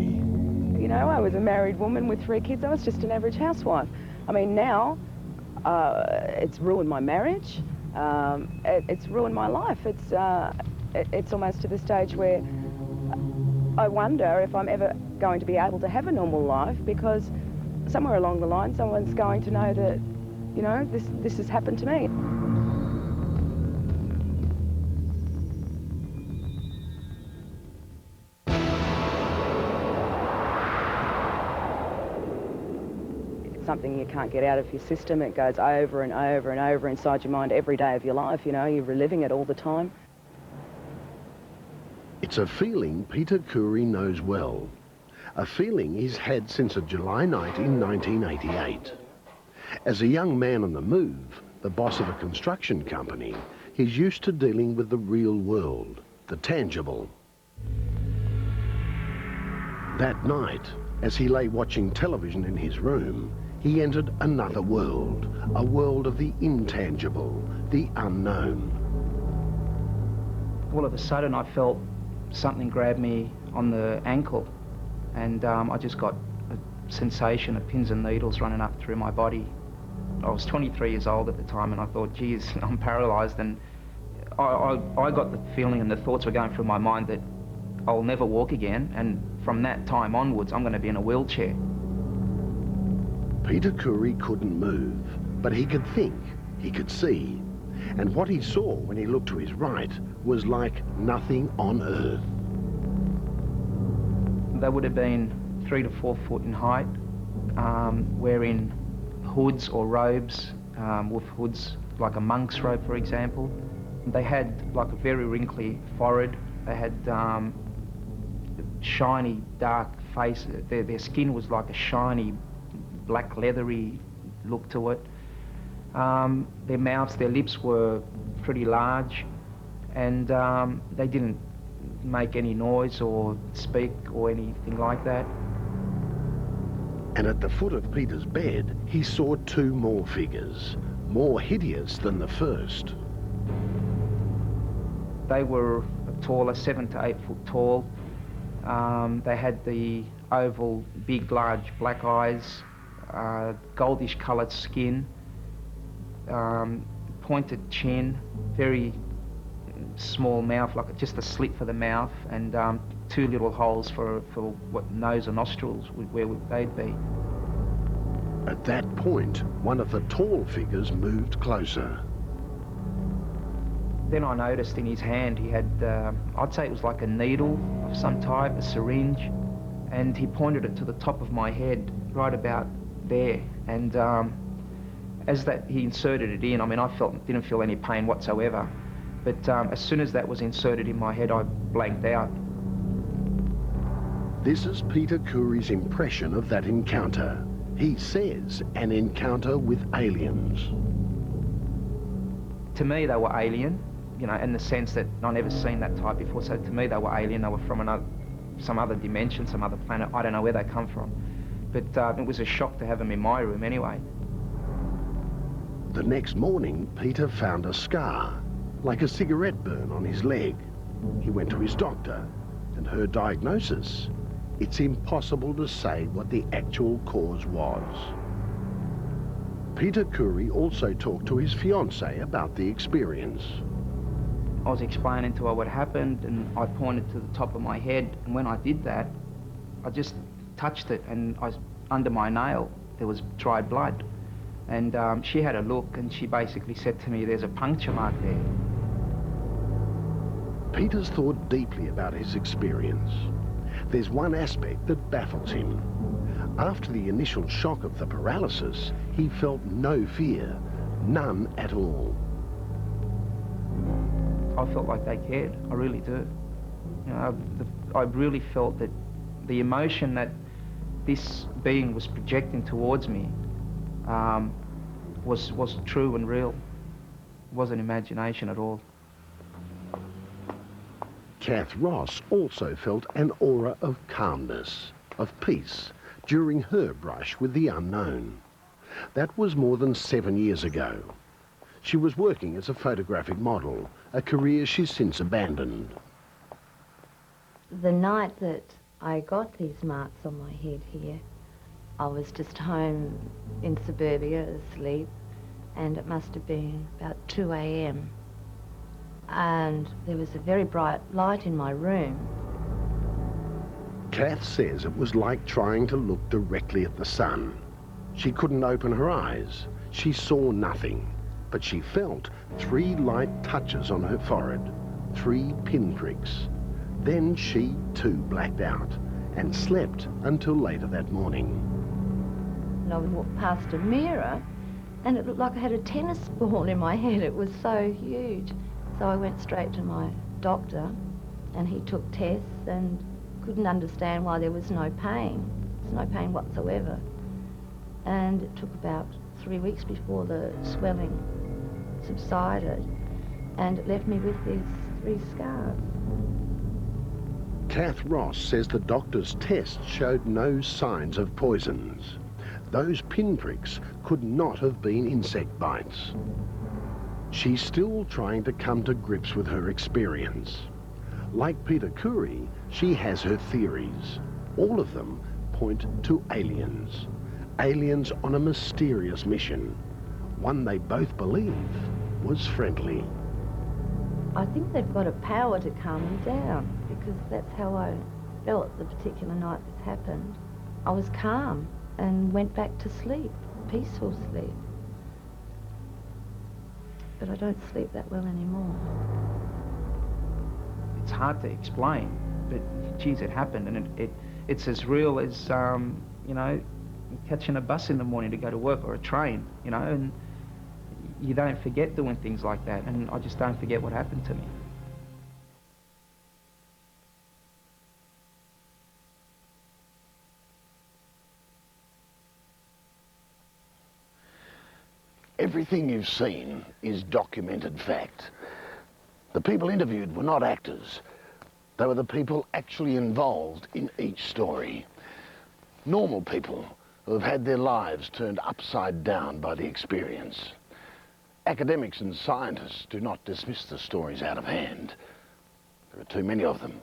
You know, I was a married woman with 3 kids. I was just an average housewife. I mean, now it's ruined my marriage. It's ruined my life. It's almost to the stage where I wonder if I'm ever going to be able to have a normal life, because somewhere along the line someone's going to know that, you know, this has happened to me. Something you can't get out of your system. It goes over and over and over inside your mind every day of your life, you know, you're reliving it all the time. It's a feeling Peter Curry knows well, a feeling he's had since a July night in 1988. As a young man on the move, the boss of a construction company, he's used to dealing with the real world, the tangible. That night, as he lay watching television in his room, he entered another world, a world of the intangible, the unknown. All of a sudden I felt something grab me on the ankle, and I just got a sensation of pins and needles running up through my body. I was 23 years old at the time, and I thought, geez, I'm paralysed, and I got the feeling and the thoughts were going through my mind that I'll never walk again, and from that time onwards I'm going to be in a wheelchair. Peter Curry couldn't move, but he could think, he could see. And what he saw when he looked to his right was like nothing on earth. They would have been 3 to 4 foot in height, wearing hoods or robes, with hoods like a monk's robe, for example. They had like a very wrinkly forehead. They had shiny, dark face. Their skin was like a shiny, black, leathery look to it. Their mouths, their lips were pretty large, and they didn't make any noise or speak or anything like that. And at the foot of Peter's bed, he saw two more figures, more hideous than the first. They were taller, 7 to 8 foot tall. They had the oval, big, large black eyes, goldish coloured skin, pointed chin, very small mouth, like just a slit for the mouth, and two little holes for what nose or nostrils where they'd be. At that point, one of the tall figures moved closer. Then I noticed in his hand he had, I'd say it was like a needle of some type, a syringe, and he pointed it to the top of my head, right about there. And as he inserted it in, I mean, I didn't feel any pain whatsoever. But as soon as that was inserted in my head, I blanked out. This is Peter Curry's impression of that encounter. He says an encounter with aliens. To me, they were alien, you know, in the sense that I'd never seen that type before. So to me, they were alien. They were from some other dimension, some other planet. I don't know where they come from. But it was a shock to have them in my room anyway. The next morning, Peter found a scar, like a cigarette burn on his leg. He went to his doctor, and her diagnosis: it's impossible to say what the actual cause was. Peter Curry also talked to his fiancée about the experience. I was explaining to her what happened, and I pointed to the top of my head, and when I did that, I just touched it, and under my nail there was dried blood. And she had a look, and she basically said to me, "There's a puncture mark there." Peter's thought deeply about his experience. There's one aspect that baffles him. After the initial shock of the paralysis, he felt no fear, none at all. I felt like they cared, I really do. You know, I really felt that the emotion that this being was projecting towards me was true and real. It wasn't imagination at all. Kath Ross also felt an aura of calmness, of peace, during her brush with the unknown. That was more than 7 years ago. She was working as a photographic model, a career she's since abandoned. The night that I got these marks on my head here, I was just home in suburbia asleep, and it must have been about 2 a.m. And there was a very bright light in my room. Kath says it was like trying to look directly at the sun. She couldn't open her eyes. She saw nothing, but she felt 3 light touches on her forehead, 3 pinpricks. Then she too blacked out and slept until later that morning. And I would walk past a mirror, and it looked like I had a tennis ball in my head. It was so huge. So I went straight to my doctor, and he took tests and couldn't understand why there was no pain. There's no pain whatsoever. And it took about 3 weeks before the swelling subsided, and it left me with these 3 scars. Kath Ross says the doctor's tests showed no signs of poisons. Those pinpricks could not have been insect bites. She's still trying to come to grips with her experience. Like Peter Curry, she has her theories. All of them point to aliens. Aliens on a mysterious mission. One they both believe was friendly. I think they've got a power to calm me down, because that's how I felt the particular night this happened. I was calm and went back to sleep, peaceful sleep. But I don't sleep that well anymore. It's hard to explain, but geez, it happened, and it's as real as, you know, catching a bus in the morning to go to work, or a train, you know, and you don't forget doing things like that, and I just don't forget what happened to me. Everything you've seen is documented fact. The people interviewed were not actors. They were the people actually involved in each story. Normal people who have had their lives turned upside down by the experience. Academics and scientists do not dismiss the stories out of hand. There are too many of them.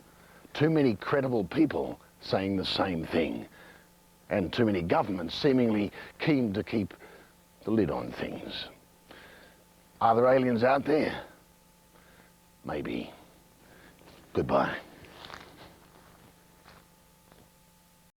Too many credible people saying the same thing. And too many governments seemingly keen to keep the lid on things. Are there aliens out there? Maybe. Goodbye.